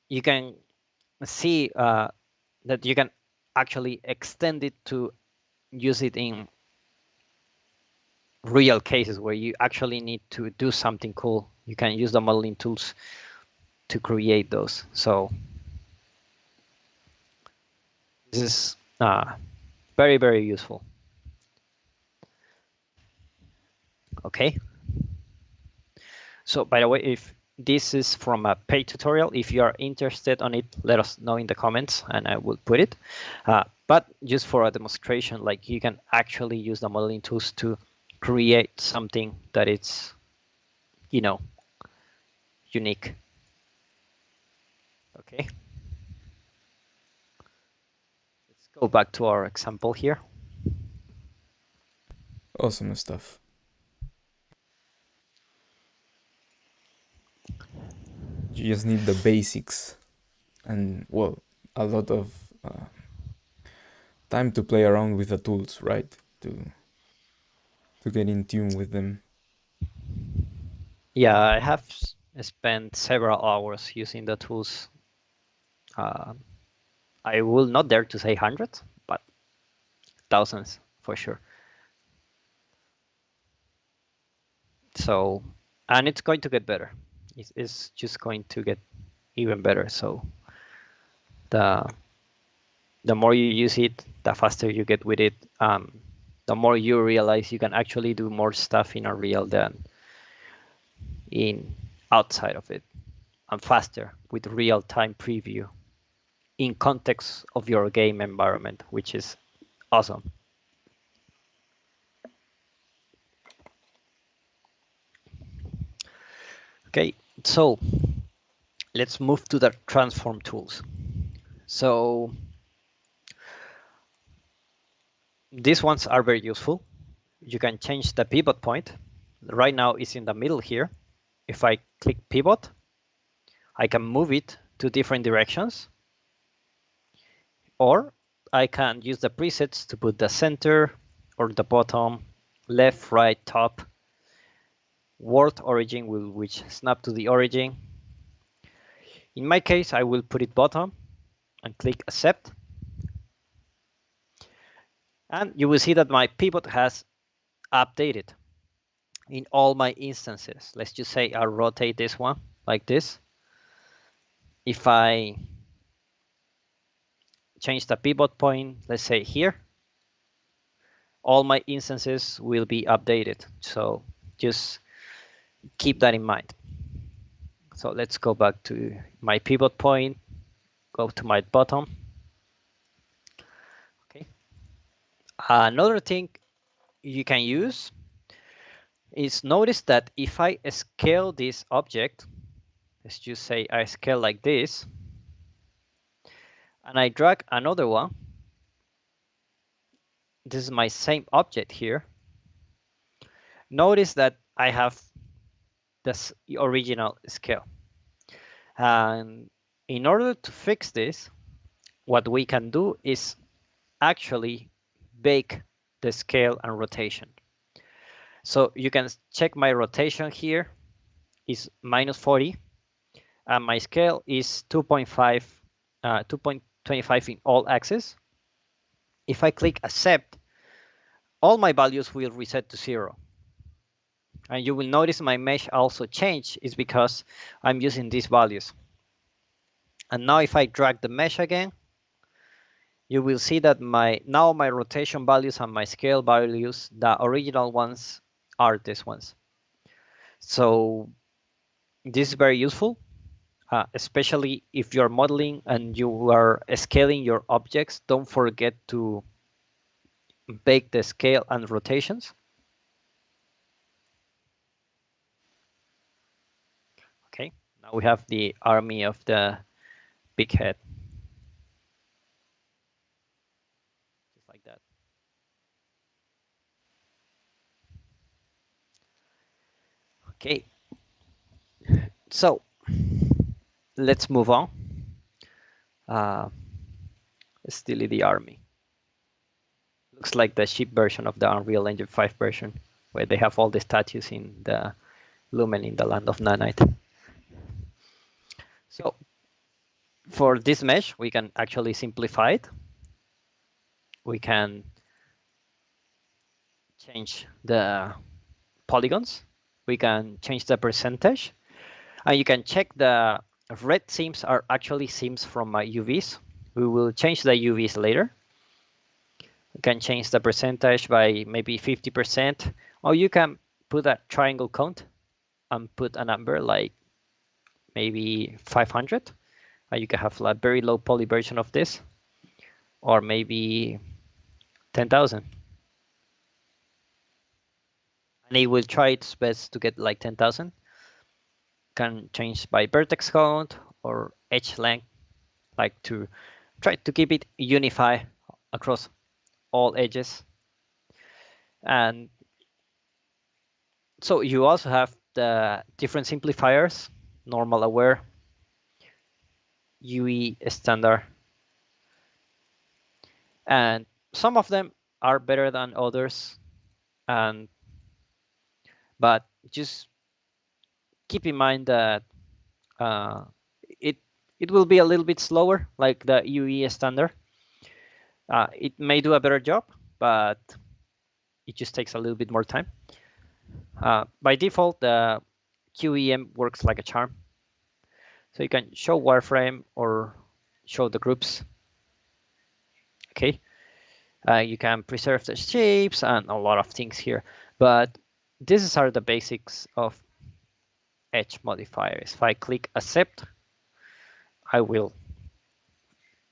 you can see that you can actually extend it to use it in real cases where you actually need to do something cool. You can use the modeling tools to create those. So this is very, very useful. Okay. So by the way, if this is from a paid tutorial, if you are interested on it, let us know in the comments and I will put it. But just for a demonstration, like you can actually use the modeling tools to create something that it's, you know, unique. Okay. Let's go back to our example here. Awesome stuff. You just need the basics and, well, a lot of time to play around with the tools, right? To get in tune with them. Yeah, I have spent several hours using the tools. I will not dare to say hundreds, but thousands for sure. So, and it's going to get better. It's just going to get even better. So the more you use it, the faster you get with it. The more you realize you can actually do more stuff in Unreal than in outside of it, and faster with real-time preview in context of your game environment, which is awesome. Okay, so let's move to the transform tools. So these ones are very useful. You can change the pivot point. Right now it's in the middle here. If I click pivot, I can move it to different directions. Or I can use the presets to put the center or the bottom, left, right, top, world origin, which snap to the origin. In my case, I will put it bottom and click accept. And you will see that my pivot has updated in all my instances. Let's just say I rotate this one like this. If I change the pivot point, let's say here, all my instances will be updated. So just keep that in mind. So let's go back to my pivot point, go to my bottom. Okay. Another thing you can use is notice that if I scale this object, let's just say I scale like this, and I drag another one, this is my same object here. Notice that I have this original scale. And in order to fix this, what we can do is actually bake the scale and rotation. So you can check my rotation here is -40, and my scale is 2.25 in all axes. If I click accept, all my values will reset to 0. And you will notice my mesh also changed is because I'm using these values. And now if I drag the mesh again, you will see that now my rotation values and my scale values, the original ones, are these ones. So this is very useful, especially if you're modeling and you are scaling your objects. Don't forget to bake the scale and rotations. Okay, now we have the army of the big head. Just like that. Okay, so let's move on. Let's delete the army. Looks like the cheap version of the Unreal Engine 5 version, where they have all the statues in the Lumen in the land of Nanite. So for this mesh, we can actually simplify it. We can change the polygons. We can change the percentage. And you can check the red seams are actually seams from my UVs. We will change the UVs later. You can change the percentage by maybe 50%, or you can put a triangle count and put a number like maybe 500. You can have a very low poly version of this, or maybe 10,000. And it will try its best to get like 10,000. Can change by vertex count or edge length, like to try to keep it unified across all edges. And so you also have the different simplifiers, normal aware, UE standard. And some of them are better than others. But just keep in mind that it will be a little bit slower, like the UE standard. It may do a better job, but it just takes a little bit more time. By default, the QEM works like a charm. So you can show wireframe or show the groups. Okay. You can preserve the shapes and a lot of things here, but these are the basics of edge modifiers. If I click accept, I will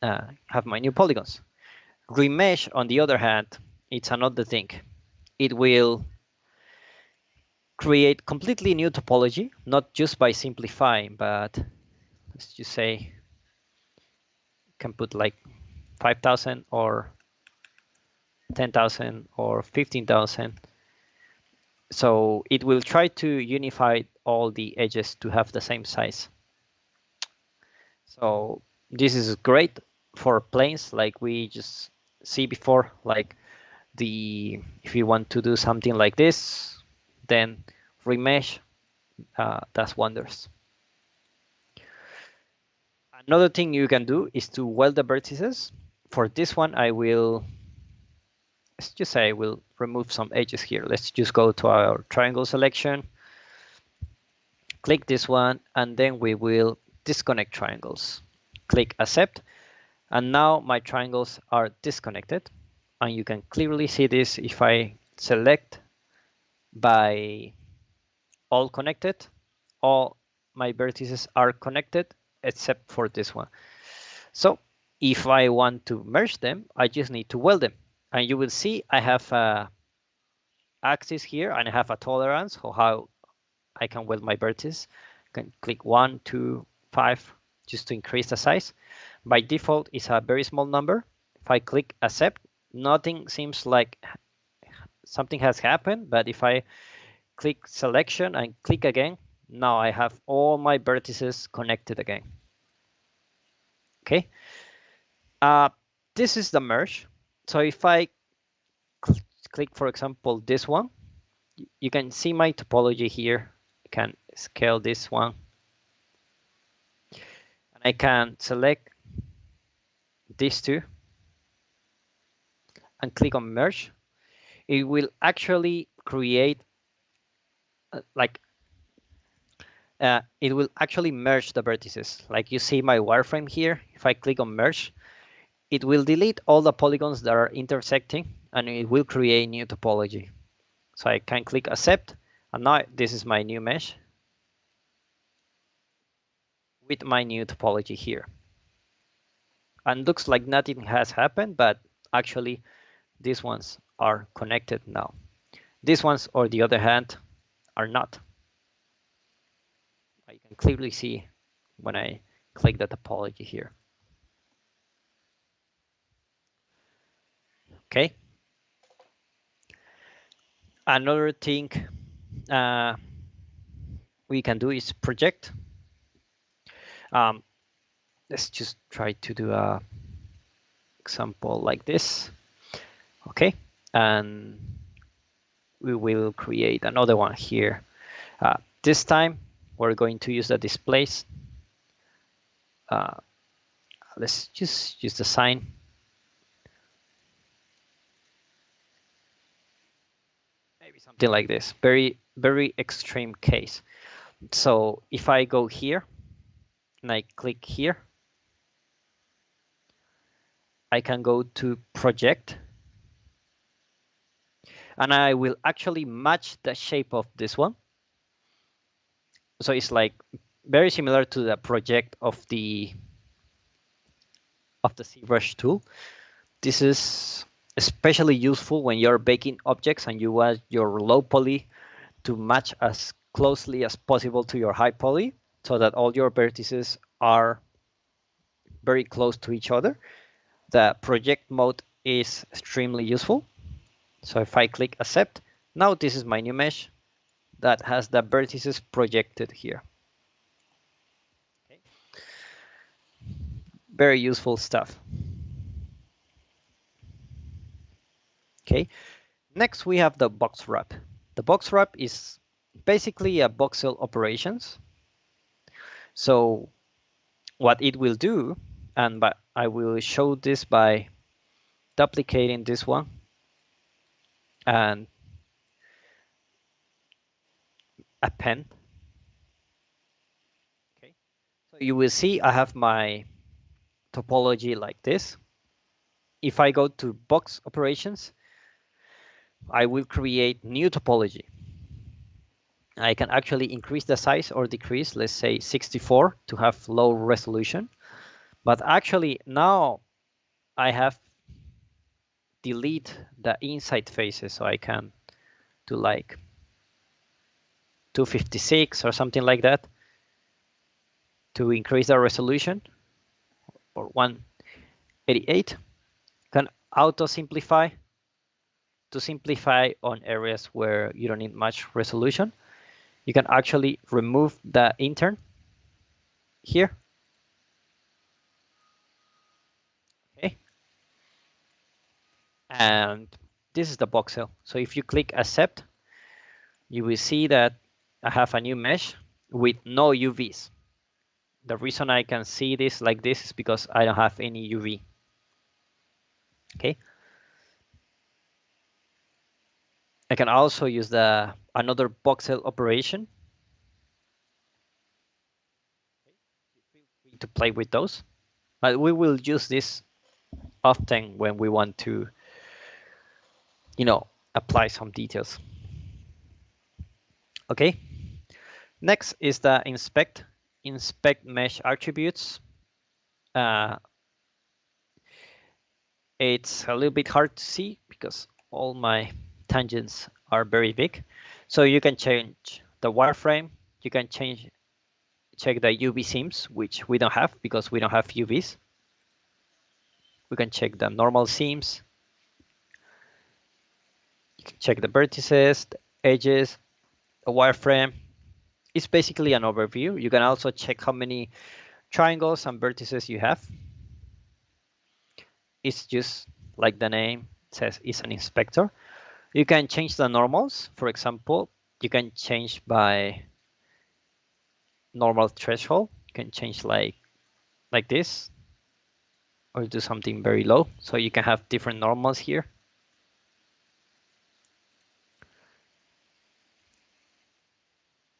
have my new polygons. Remesh, on the other hand, it's another thing. It will create completely new topology, not just by simplifying, but let's just say can put like 5,000 or 10,000 or 15,000. So it will try to unify all the edges to have the same size. So this is great for planes like we just see before, like if you want to do something like this, then remesh does wonders. Another thing you can do is to weld the vertices. For this one, let's just say I will remove some edges here. Let's just go to our triangle selection, click this one, and then we will disconnect triangles. Click accept, and now my triangles are disconnected. And you can clearly see this if I select by all connected, all my vertices are connected except for this one. So if I want to merge them, I just need to weld them. And you will see I have a axis here and I have a tolerance for how I can weld my vertices. I can click 1, 2, 5 just to increase the size. By default, it's a very small number. If I click accept, nothing seems like something has happened, but if I click selection and click again, now I have all my vertices connected again. Okay. This is the merge. So if I click, for example, this one, you can see my topology here. I can scale this one. And I can select these two and click on merge. It will actually create it will actually merge the vertices. Like you see my wireframe here. If I click on merge, it will delete all the polygons that are intersecting and it will create new topology. So I can click accept, and now this is my new mesh with my new topology here. And looks like nothing has happened, but actually these ones are connected now. These ones, on the other hand, are not. You can clearly see when I click the topology here. Okay. Another thing we can do is project. Let's just try to do a example like this. Okay, and we will create another one here. This time we're going to use the displace. Let's just use the sign. Maybe something like this. Very, very extreme case. So if I go here and I click here, I can go to project, and I will actually match the shape of this one. So it's like very similar to the project of the ZBrush tool. This is especially useful when you're baking objects and you want your low poly to match as closely as possible to your high poly, so that all your vertices are very close to each other. The project mode is extremely useful. So if I click accept, now this is my new mesh that has the vertices projected here. Okay. Very useful stuff. Okay. Next, we have the box wrap. The box wrap is basically a Voxel Operations. So what it will do, and I will show this by duplicating this one. and append. Okay, so you will see I have my topology like this. If I go to box operations, I will create new topology. I can actually increase the size or decrease, let's say 64 to have low resolution. But actually now I have delete the inside faces, so I can do like 256 or something like that to increase the resolution, or 188. Can auto simplify to simplify on areas where you don't need much resolution. You can actually remove the intern here. Okay. And this is the voxel. So if you click accept, you will see that I have a new mesh with no UVs. The reason I can see this like this is because I don't have any UV. Okay. I can also use the another voxel operation to play with those. But we will use this often when we want to, apply some details. Okay. Next is the inspect mesh attributes. It's a little bit hard to see because all my tangents are very big. So you can change the wireframe. You can check the UV seams, which we don't have because we don't have UVs. We can check the normal seams. You can check the vertices, the edges, the wireframe. It's basically an overview. You can also check how many triangles and vertices you have. It's just like the name says, it's an inspector. You can change the normals. For example, you can change by normal threshold. You can change like this, or do something very low. So you can have different normals here.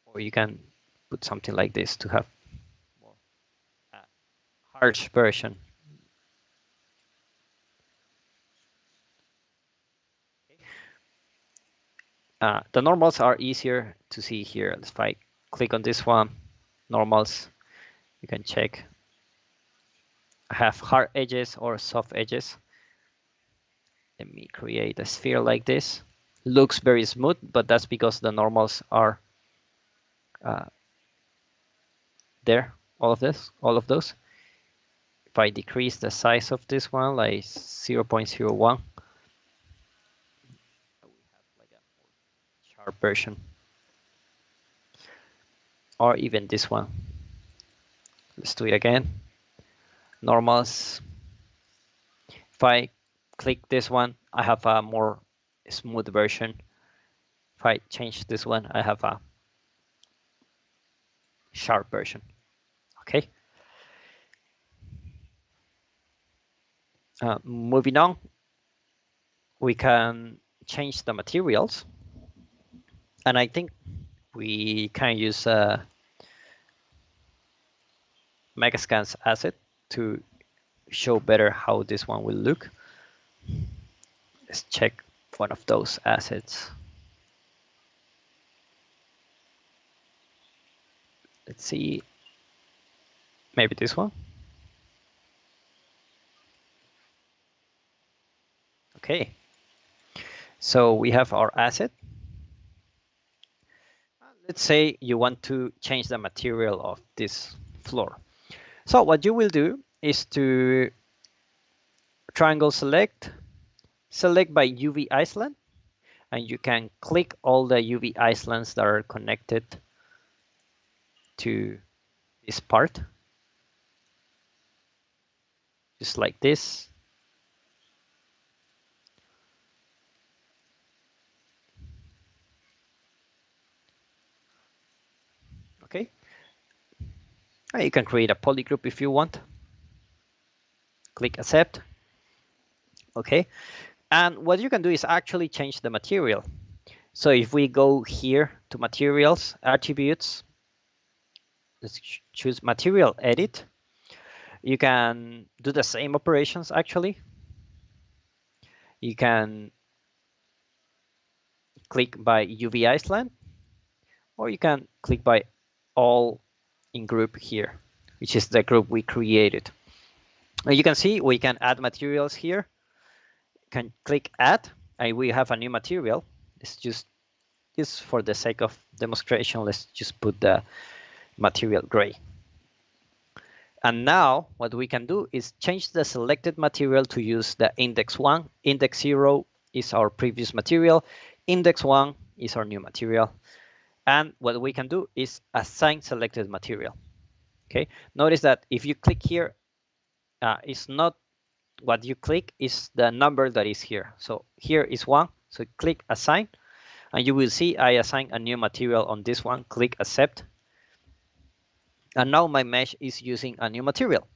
Or you can put something like this to have more harsh version. The normals are easier to see here. If I click on this one, normals, you can check. I have hard edges or soft edges. Let me create a sphere like this. Looks very smooth, but that's because the normals are there. All of those. If I decrease the size of this one, like 0.01, sharp version, or even this one. Let's do it again. Normals. If I click this one, I have a more smooth version. If I change this one, I have a sharp version. Okay. Moving on, we can change the materials, and I think we can use Megascan's asset to show better how this one will look. Let's check one of those assets. Let's see, maybe this one. Okay, so we have our asset. Let's say you want to change the material of this floor. So what you will do is to triangle select by UV island, and you can click all the UV islands that are connected to this part, just like this. Okay, and you can create a polygroup if you want. Click accept. Okay, And what you can do is actually change the material. So if we go here to materials, attributes, let's choose material edit. You can do the same operations actually. You can click by UV Iceland, or you can click by all in group here, which is the group we created. And you can see we can add materials here. Can click add, and we have a new material. It's just for the sake of demonstration, let's just put the material gray. And now what we can do is change the selected material to use the index 1. Index 0 is our previous material. Index 1 is our new material. And what we can do is assign selected material. Okay, notice that if you click here, it's not what you click, is the number that is here. So here is 1, so click assign, and you will see I assign a new material on this one. Click accept, and now my mesh is using a new material.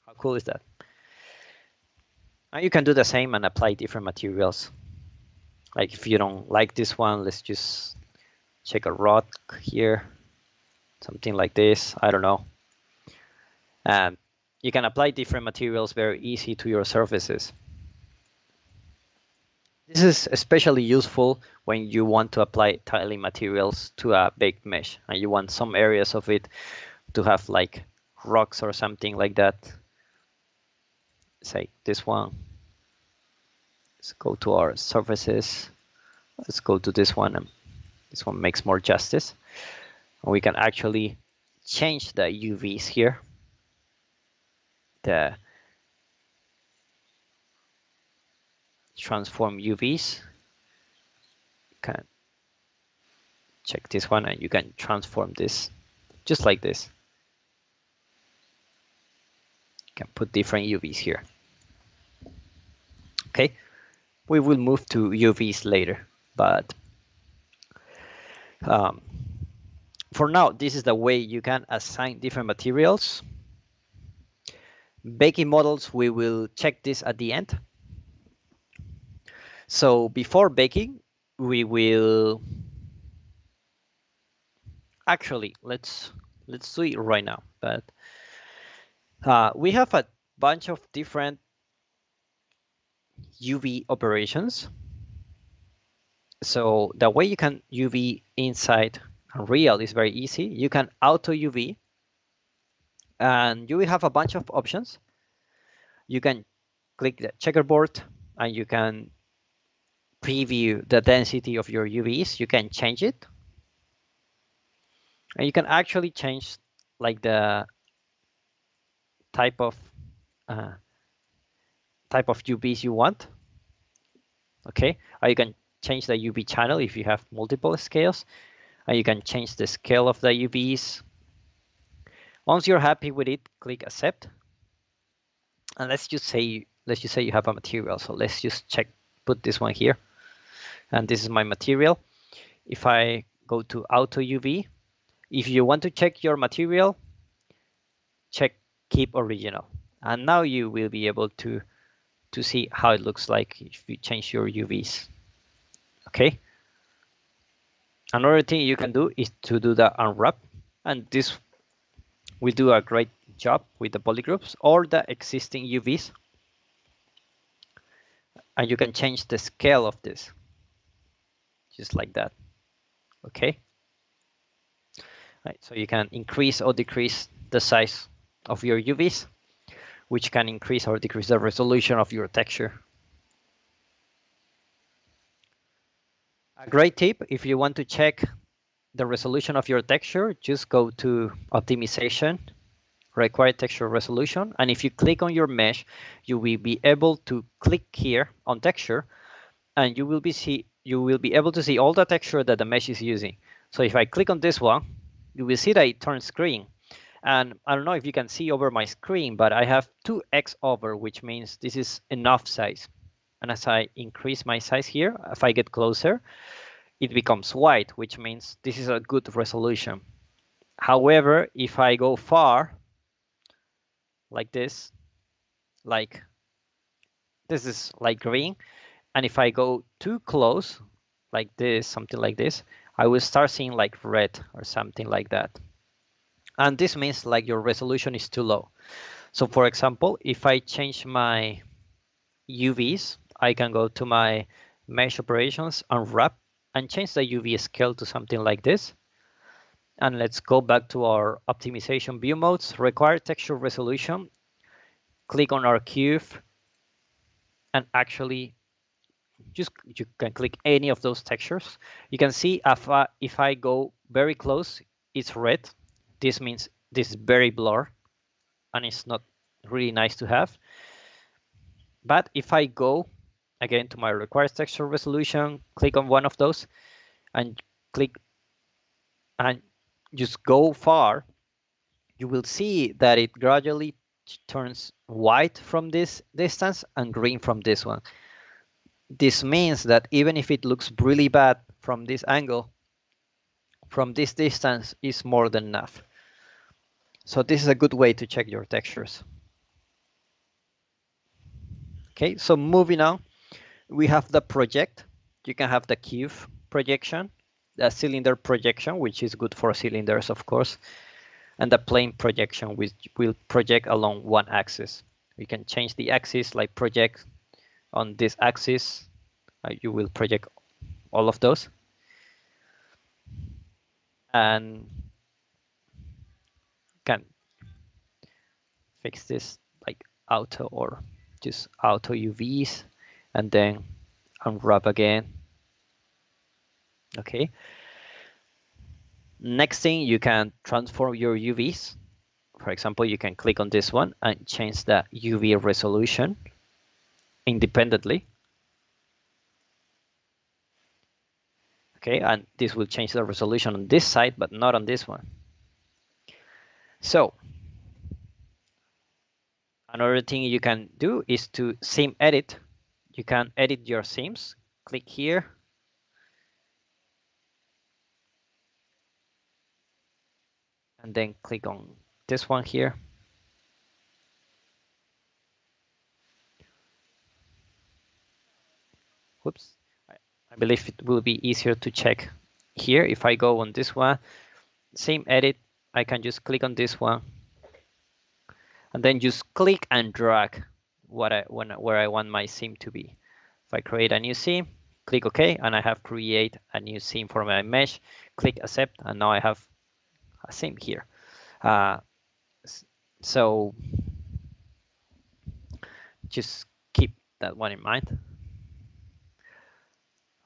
How cool is that? And you can do the same and apply different materials. Like if you don't like this one, let's just check a rod here, something like this, I don't know. And you can apply different materials very easy to your surfaces. This is especially useful when you want to apply tiling materials to a baked mesh and you want some areas of it to have like rocks or something like that. Say this one. Let's go to our surfaces. Let's go to this one, and this one makes more justice. And we can actually change the UVs here. The transform UVs. You can check this one, and you can transform this just like this. You can put different UVs here. Okay, we will move to UVs later, but for now, this is the way you can assign different materials. Baking models, we will check this at the end. So before baking, we will actually let's do it right now. But we have a bunch of different UV operations. So the way you can UV inside Unreal is very easy. You can auto UV, and you will have a bunch of options. You can click the checkerboard, and you can preview the density of your UVs. You can change it, and you can actually change like the type of UVs you want. Okay, or you can change the UV channel if you have multiple scales, and you can change the scale of the UVs. Once you're happy with it, click accept. And let's just say you have a material. So let's just put this one here, and this is my material. If I go to auto UV, if you want to check your material, check keep original, and now you will be able to see how it looks like if you change your UVs. Okay. Another thing you can do is to do the unwrap, and this will do a great job with the polygroups or the existing UVs. And you can change the scale of this, just like that. Okay. Right, so you can increase or decrease the size of your UVs, which can increase or decrease the resolution of your texture. A great tip, if you want to check the resolution of your texture, just go to optimization, required texture resolution, and if you click on your mesh, you will be able to click here on texture, and you will be able to see all the texture that the mesh is using. So if I click on this one, you will see that it turns green. And I don't know if you can see over my screen, but I have 2x over, which means this is enough size. And as I increase my size here, if I get closer, it becomes white, which means this is a good resolution. However, if I go far, like this, like This is light green. And if I go too close, like this, something like this, I will start seeing like red or something like that. And this means like your resolution is too low. So for example, if I change my UVs, I can go to my mesh operations, unwrap, and change the UV scale to something like this. And let's go back to our optimization view modes, require texture resolution, click on our cube, and actually just you can click any of those textures. You can see if I go very close, it's red. This means this is very blur and it's not really nice to have. But if I go again to my required texture resolution, click on one of those and click and just go far, you will see that it gradually turns white from this distance and green from this one. This means that even if it looks really bad from this angle, from this distance is more than enough. So this is a good way to check your textures. Okay, so moving on, we have the project. You can have the cube projection, the cylinder projection, which is good for cylinders, of course, and the plane projection, which will project along one axis. We can change the axis, like project on this axis. You will project all of those. And can fix this like auto or just auto UVs and then unwrap again. Okay. Next thing, you can transform your UVs. For example, you can click on this one and change the UV resolution independently. Okay, and this will change the resolution on this side, but not on this one. So another thing you can do is to seam edit. You can edit your seams. Click here. And then click on this one here. Whoops. I believe it will be easier to check here. If I go on this one, same edit, I can just click on this one and then just click and drag where I want my seam to be. If I create a new seam, click OK, and I have create a new seam for my mesh. Click accept, and now I have a seam here. So just keep that one in mind.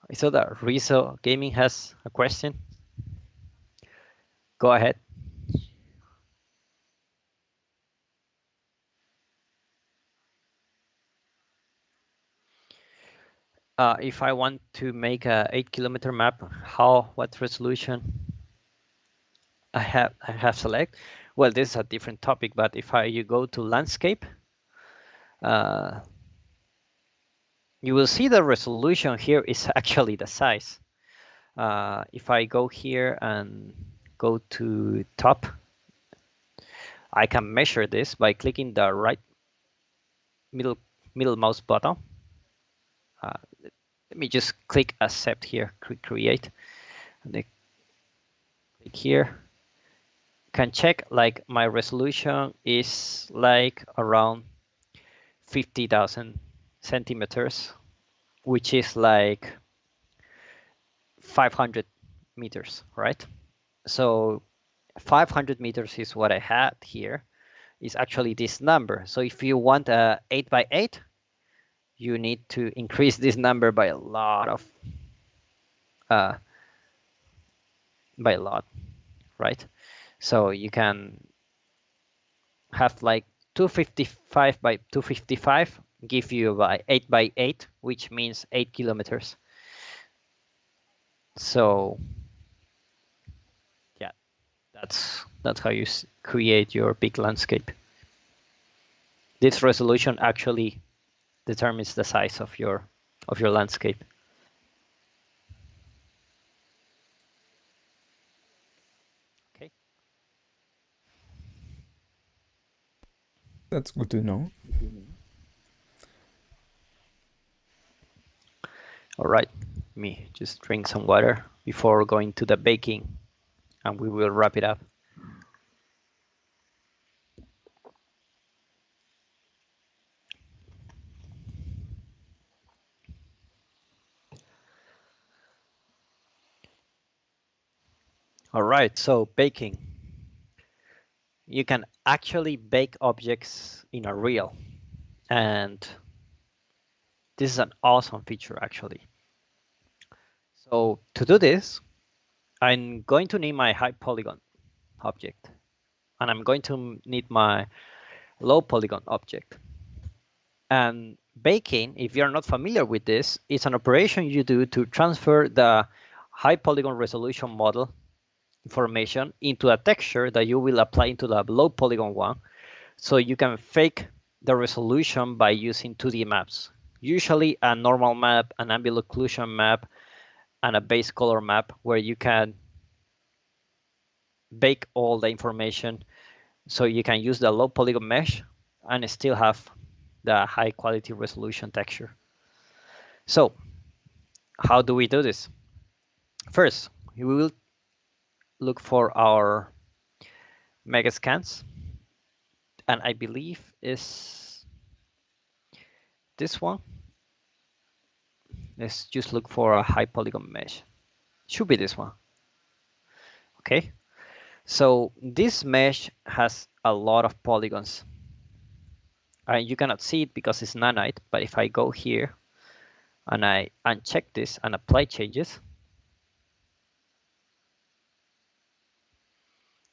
I saw that Rizzo Gaming has a question. Go ahead. If I want to make a 8-kilometer map, what resolution I have select? Well, this is a different topic, but if you go to landscape, you will see the resolution here is actually the size. If I go here and go to top, I can measure this by clicking the right middle mouse button. Let me just click accept here, create, and then click here. Can check like my resolution is like around 50,000 centimeters, which is like 500 meters, right? So 500 meters is what I had here, is actually this number. So if you want a 8x8, you need to increase this number by a lot, right? So you can have like 255 by 255 give you by 8x8, which means 8 kilometers. So yeah, that's how you create your big landscape. This resolution actually determines the size of your landscape. Okay. That's good to know. All right, let me just drink some water before going to the baking, and we will wrap it up. All right, so baking. You can actually bake objects in a reel, and this is an awesome feature actually. So to do this, I'm going to need my high polygon object, and I'm going to need my low polygon object. And baking, if you're not familiar with this, is an operation you do to transfer the high polygon resolution model information into a texture that you will apply into the low polygon one. So you can fake the resolution by using 2D maps. Usually a normal map, an ambient occlusion map, and a base color map where you can bake all the information so you can use the low polygon mesh and still have the high quality resolution texture. So how do we do this? First, we will look for our mega scans, and I believe is this one. Let's just look for a high polygon mesh. Should be this one. Okay, so this mesh has a lot of polygons. You cannot see it because it's nanite, but if I go here and I uncheck this and apply changes,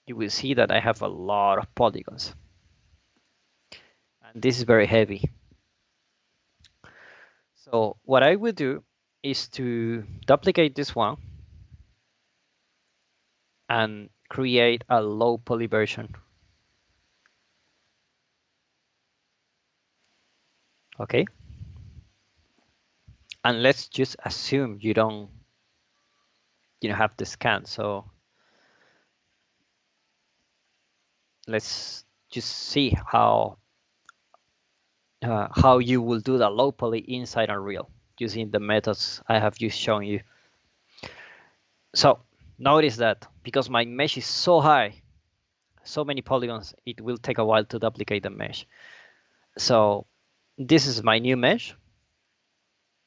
you will see that I have a lot of polygons. And this is very heavy. So what I will do is to duplicate this one and create a low poly version. Okay. And let's just assume you don't have the scan. So let's just see how you will do the low poly inside Unreal using the methods I have just shown you. So notice that because my mesh is so high, so many polygons, it will take a while to duplicate the mesh. So this is my new mesh,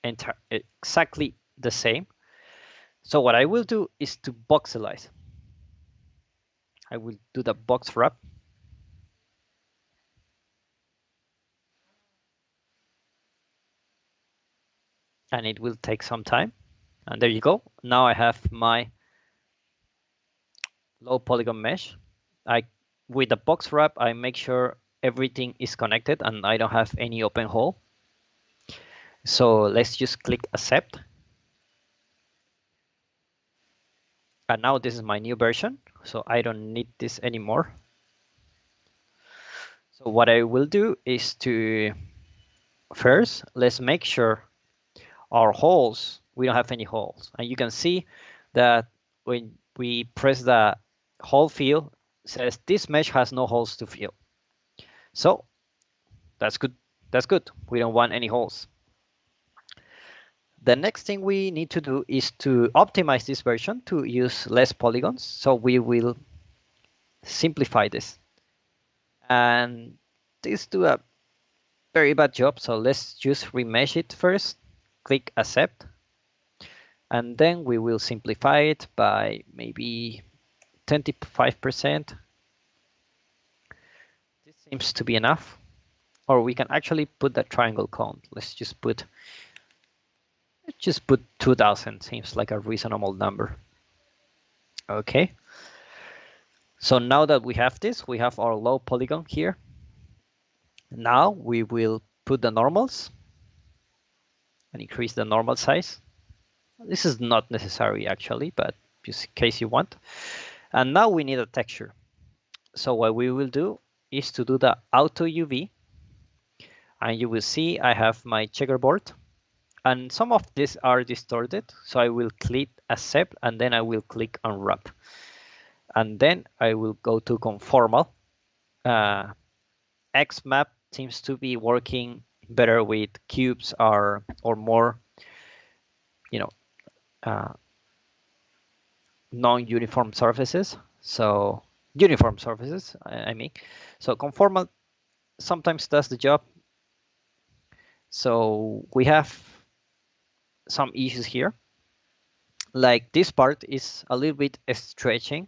exactly the same. So what I will do is to voxelize. I will do the box wrap. And it will take some time. And there you go. Now I have my low polygon mesh. With the box wrap, I make sure everything is connected and I don't have any open hole. So let's just click accept. And now this is my new version. So I don't need this anymore. So what I will do is to first, let's make sure our holes, we don't have any holes. And you can see that when we press the hole fill, it says this mesh has no holes to fill. So that's good. That's good. We don't want any holes. The next thing we need to do is to optimize this version to use less polygons. So we will simplify this. And this do a very bad job. So let's just remesh it first. Click accept. And then we will simplify it by maybe 25%. This seems to be enough. Or we can actually put the triangle count. Let's just put 2000. Seems like a reasonable number. Okay. So now that we have this, we have our low polygon here. Now we will put the normals and increase the normal size. This is not necessary actually, but just in case you want. And now we need a texture. So what we will do is to do the auto UV. And you will see I have my checkerboard. And some of these are distorted. So I will click accept and then I will click unwrap. And then I will go to conformal. XMap seems to be working better with cubes or more non-uniform surfaces. So uniform surfaces, I mean. So conformal sometimes does the job. So we have some issues here. Like this part is a little bit stretching.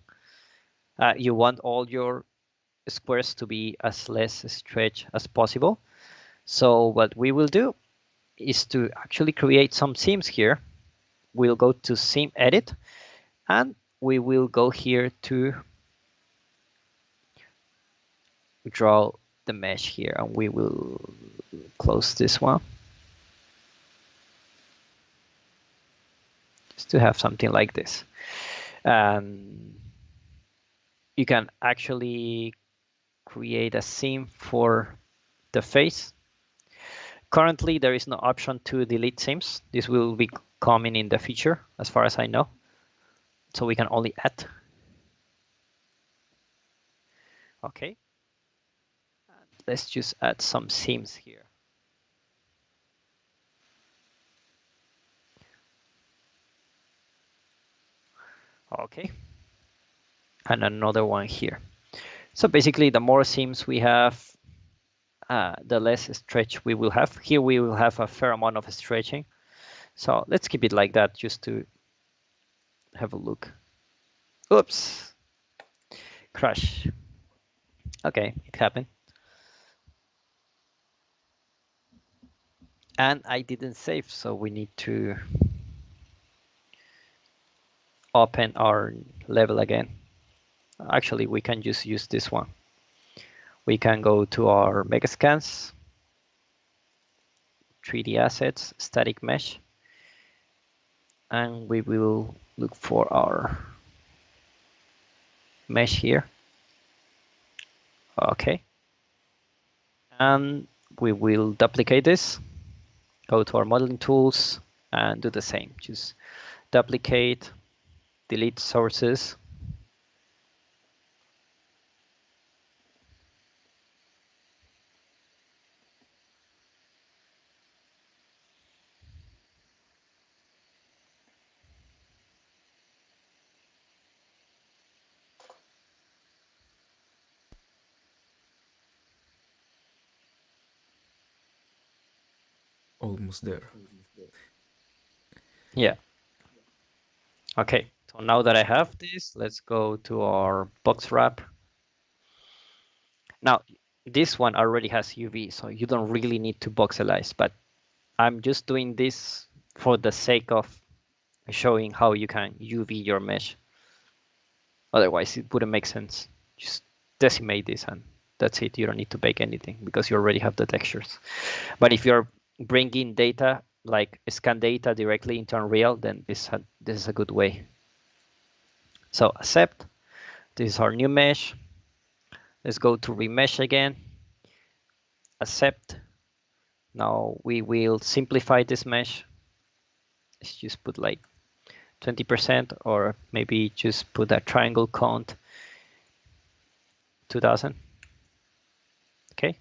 You want all your squares to be as less stretch as possible. So what we will do is to actually create some seams here. We'll go to seam edit, and we will go here to draw the mesh here, and we will close this one just to have something like this. You can actually create a seam for the face. Currently, there is no option to delete seams. This will be coming in the future, as far as I know. So we can only add. Okay. Let's just add some seams here. Okay. And another one here. So basically, the more seams we have, the less stretch we will have. Here we will have a fair amount of stretching. So let's keep it like that just to have a look. Oops. Crash. Okay, it happened. And I didn't save, so we need to open our level again. Actually, we can just use this one. We can go to our Megascans, 3D assets, static mesh, and we will look for our mesh here. Okay. And we will duplicate this, go to our modeling tools, and do the same. Just duplicate, delete sources. Almost there. Yeah. Okay, so now that I have this, let's go to our box wrap. Now, this one already has UV, so you don't really need to voxelize, but I'm just doing this for the sake of showing how you can UV your mesh. Otherwise, it wouldn't make sense. Just decimate this and that's it. You don't need to bake anything because you already have the textures. But if you're bringing data, like scan data directly into Unreal, then this is a good way. So accept. This is our new mesh. Let's go to remesh again. Accept. Now we will simplify this mesh. Let's just put like 20%, or maybe just put a triangle count 2000. Okay.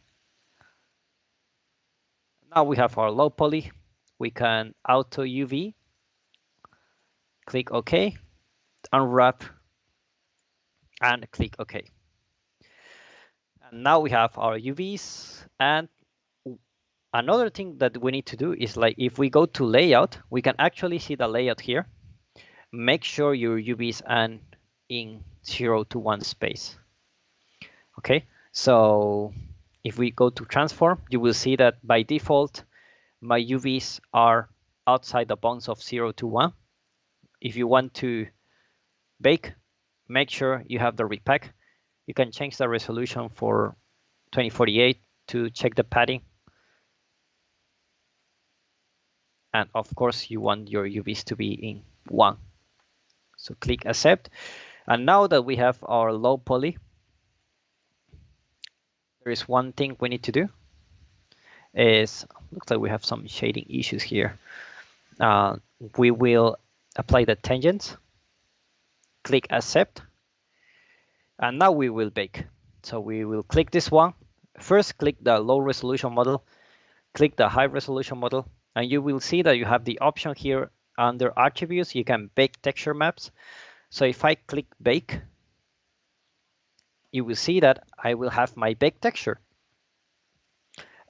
Now we have our low poly. We can auto UV. Click OK. Unwrap. And click OK. And now we have our UVs. And another thing that we need to do is, like, if we go to layout, we can actually see the layout here. Make sure your UVs are in 0 to 1 space. Okay, so if we go to transform, you will see that by default, my UVs are outside the bounds of 0 to 1. If you want to bake, make sure you have the repack. You can change the resolution for 2048 to check the padding. And of course, you want your UVs to be in 1. So click accept. And now that we have our low poly, there is one thing we need to do. Looks like we have some shading issues here. We will apply the tangents, click accept, and now we will bake. So we will click this one. First, click the low resolution model, click the high resolution model, and you will see that you have the option here under attributes, you can bake texture maps. So if I click bake, you will see that I will have my baked texture.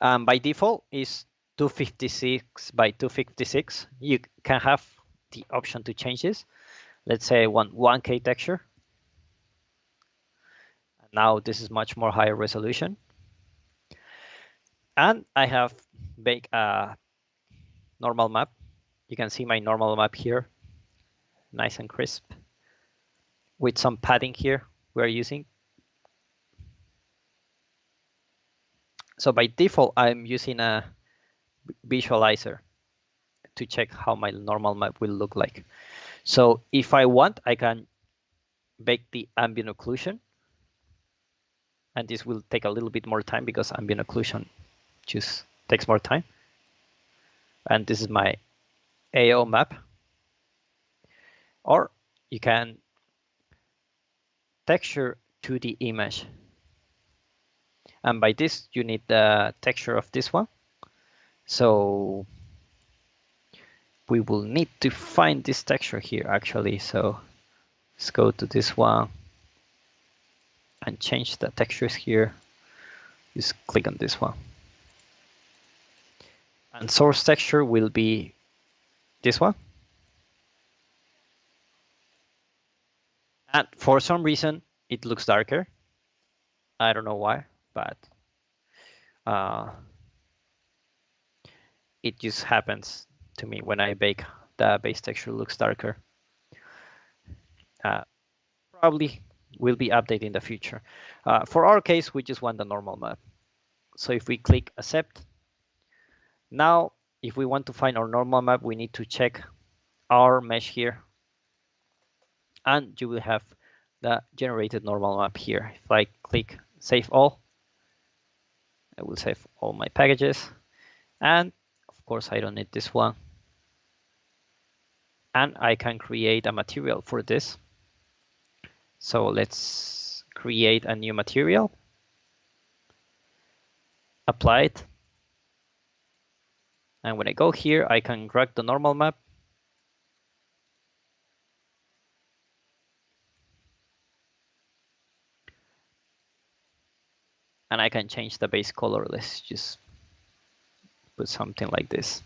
By default is 256 by 256. You can have the option to change this. Let's say I want 1K texture. Now this is much more higher resolution. And I have baked a normal map. You can see my normal map here, nice and crisp, with some padding here we're using. So by default, I'm using a visualizer to check how my normal map will look like. So if I want, I can bake the ambient occlusion. And this will take a little bit more time because ambient occlusion just takes more time. And this is my AO map. Or you can texture to the image. And by this, you need the texture of this one. So we will need to find this texture here, actually. So let's go to this one and change the textures here. Just click on this one. And source texture will be this one. And for some reason, it looks darker. I don't know why, but it just happens to me when I bake. The base texture looks darker. Probably will be updated in the future. For our case, we just want the normal map. So if we click accept, now if we want to find our normal map, we need to check our mesh here. And you will have the generated normal map here. If I click save all, I will save all my packages. And of course, I don't need this one. And I can create a material for this. So let's create a new material. Apply it. And when I go here, I can drag the normal map. And I can change the base color. Let's just put something like this.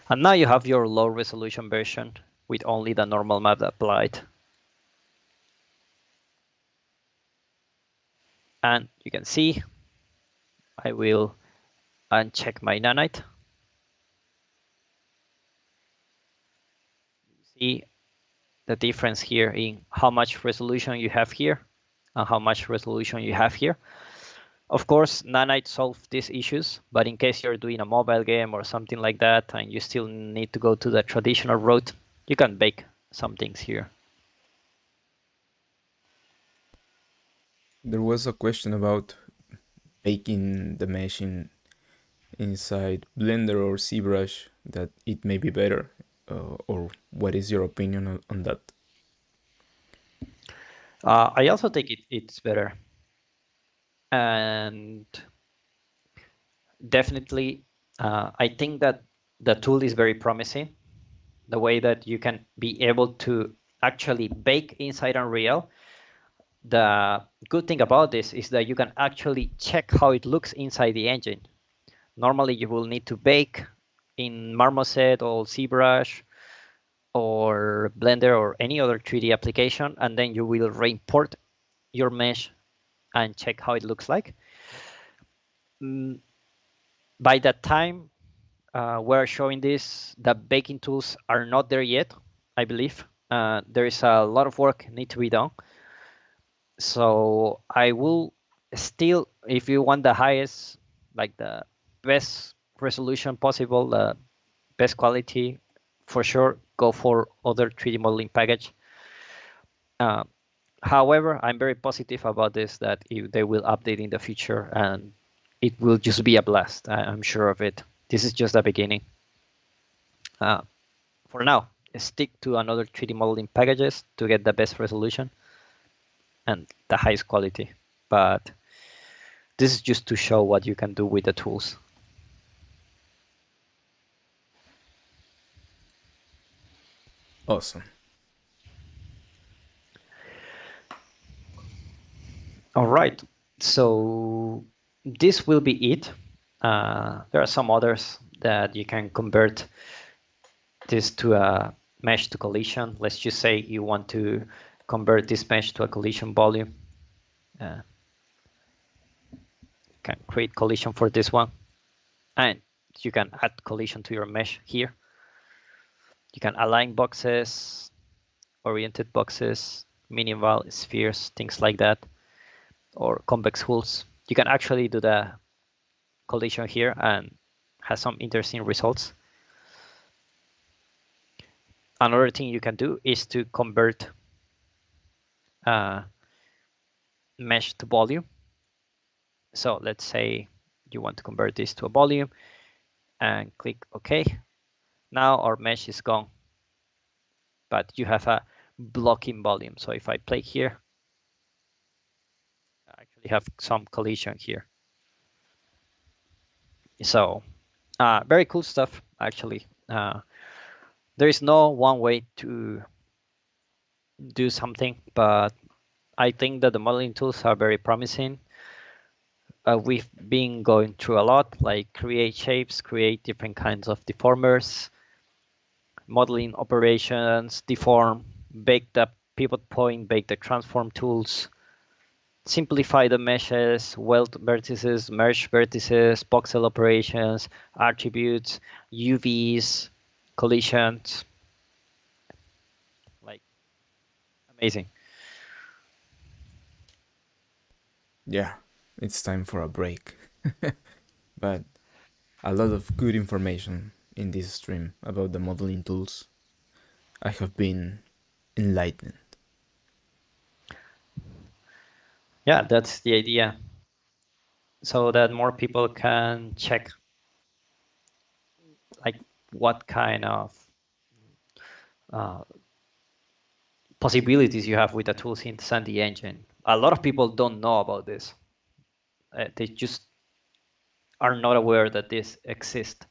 And now you have your low resolution version with only the normal map applied. And you can see, I will uncheck my nanite. See the difference here in how much resolution you have here and how much resolution you have here. Of course, nanite solves these issues, but in case you're doing a mobile game or something like that, and you still need to go to the traditional route, you can bake some things here. There was a question about baking the mesh inside Blender or ZBrush, that it may be better, or what is your opinion on that? I also think it's better. And definitely, I think that the tool is very promising. The way that you can be able to actually bake inside Unreal. The good thing about this is that you can actually check how it looks inside the engine. Normally, you will need to bake in Marmoset or ZBrush or Blender or any other 3D application, and then you will re-import your mesh and check how it looks like. By that time we're showing this, the baking tools are not there yet, I believe. There is a lot of work need to be done. So I will still, if you want the highest, like the best resolution possible, the best quality, for sure, go for other 3D modeling package. However, I'm very positive about this, that they will update in the future and it will just be a blast. I'm sure of it. This is just the beginning. For now, stick to another 3D modeling packages to get the best resolution and the highest quality. But this is just to show what you can do with the tools. Awesome. All right, so this will be it. There are some others that you can convert this to a mesh to collision. Let's just say you want to convert this mesh to a collision volume. You can create collision for this one, and you can add collision to your mesh here. You can align boxes, oriented boxes, minimal spheres, things like that, or convex hulls. You can actually do the collision here and has some interesting results. Another thing you can do is to convert mesh to volume. So let's say you want to convert this to a volume and click OK. Now our mesh is gone, but you have a blocking volume. So if I play here, I actually have some collision here. So very cool stuff, actually. There is no one way to do something, but I think that the modeling tools are very promising. We've been going through a lot, like create shapes, create different kinds of deformers, modeling operations, deform, bake the pivot point, bake the transform tools, simplify the meshes, weld vertices, merge vertices, voxel operations, attributes, UVs, collisions. Like, amazing. Yeah, it's time for a break. But a lot of good information in this stream about the modeling tools. I have been enlightened. Yeah, that's the idea. So that more people can check like what kind of possibilities you have with the tools inside the engine. A lot of people don't know about this. They just are not aware that this exists,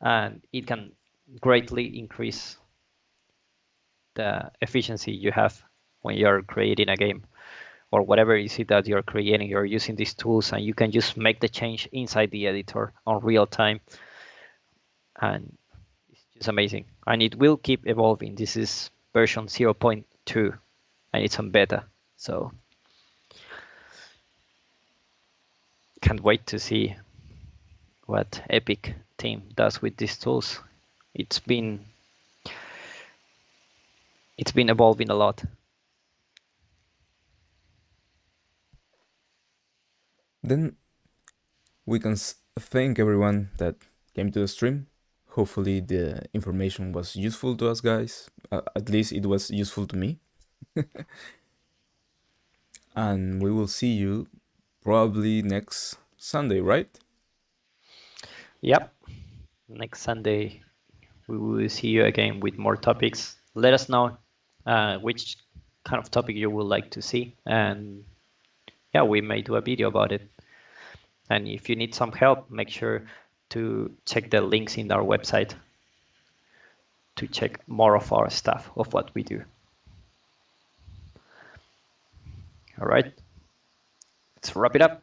and it can greatly increase the efficiency you have when you're creating a game or whatever it is that you're creating. You're using these tools and you can just make the change inside the editor on real time, and it's just amazing. And it will keep evolving. This is version 0.2 and it's on beta, so can't wait to see what Epic team does with these tools. It's been evolving a lot. Then we can thank everyone that came to the stream. Hopefully the information was useful to us guys. At least it was useful to me. And we will see you probably next Sunday, right? Yep. Next Sunday we will see you again with more topics. Let us know which kind of topic you would like to see, and yeah, we may do a video about it. And if you need some help, make sure to check the links in our website to check more of our stuff, of what we do. All right, let's wrap it up.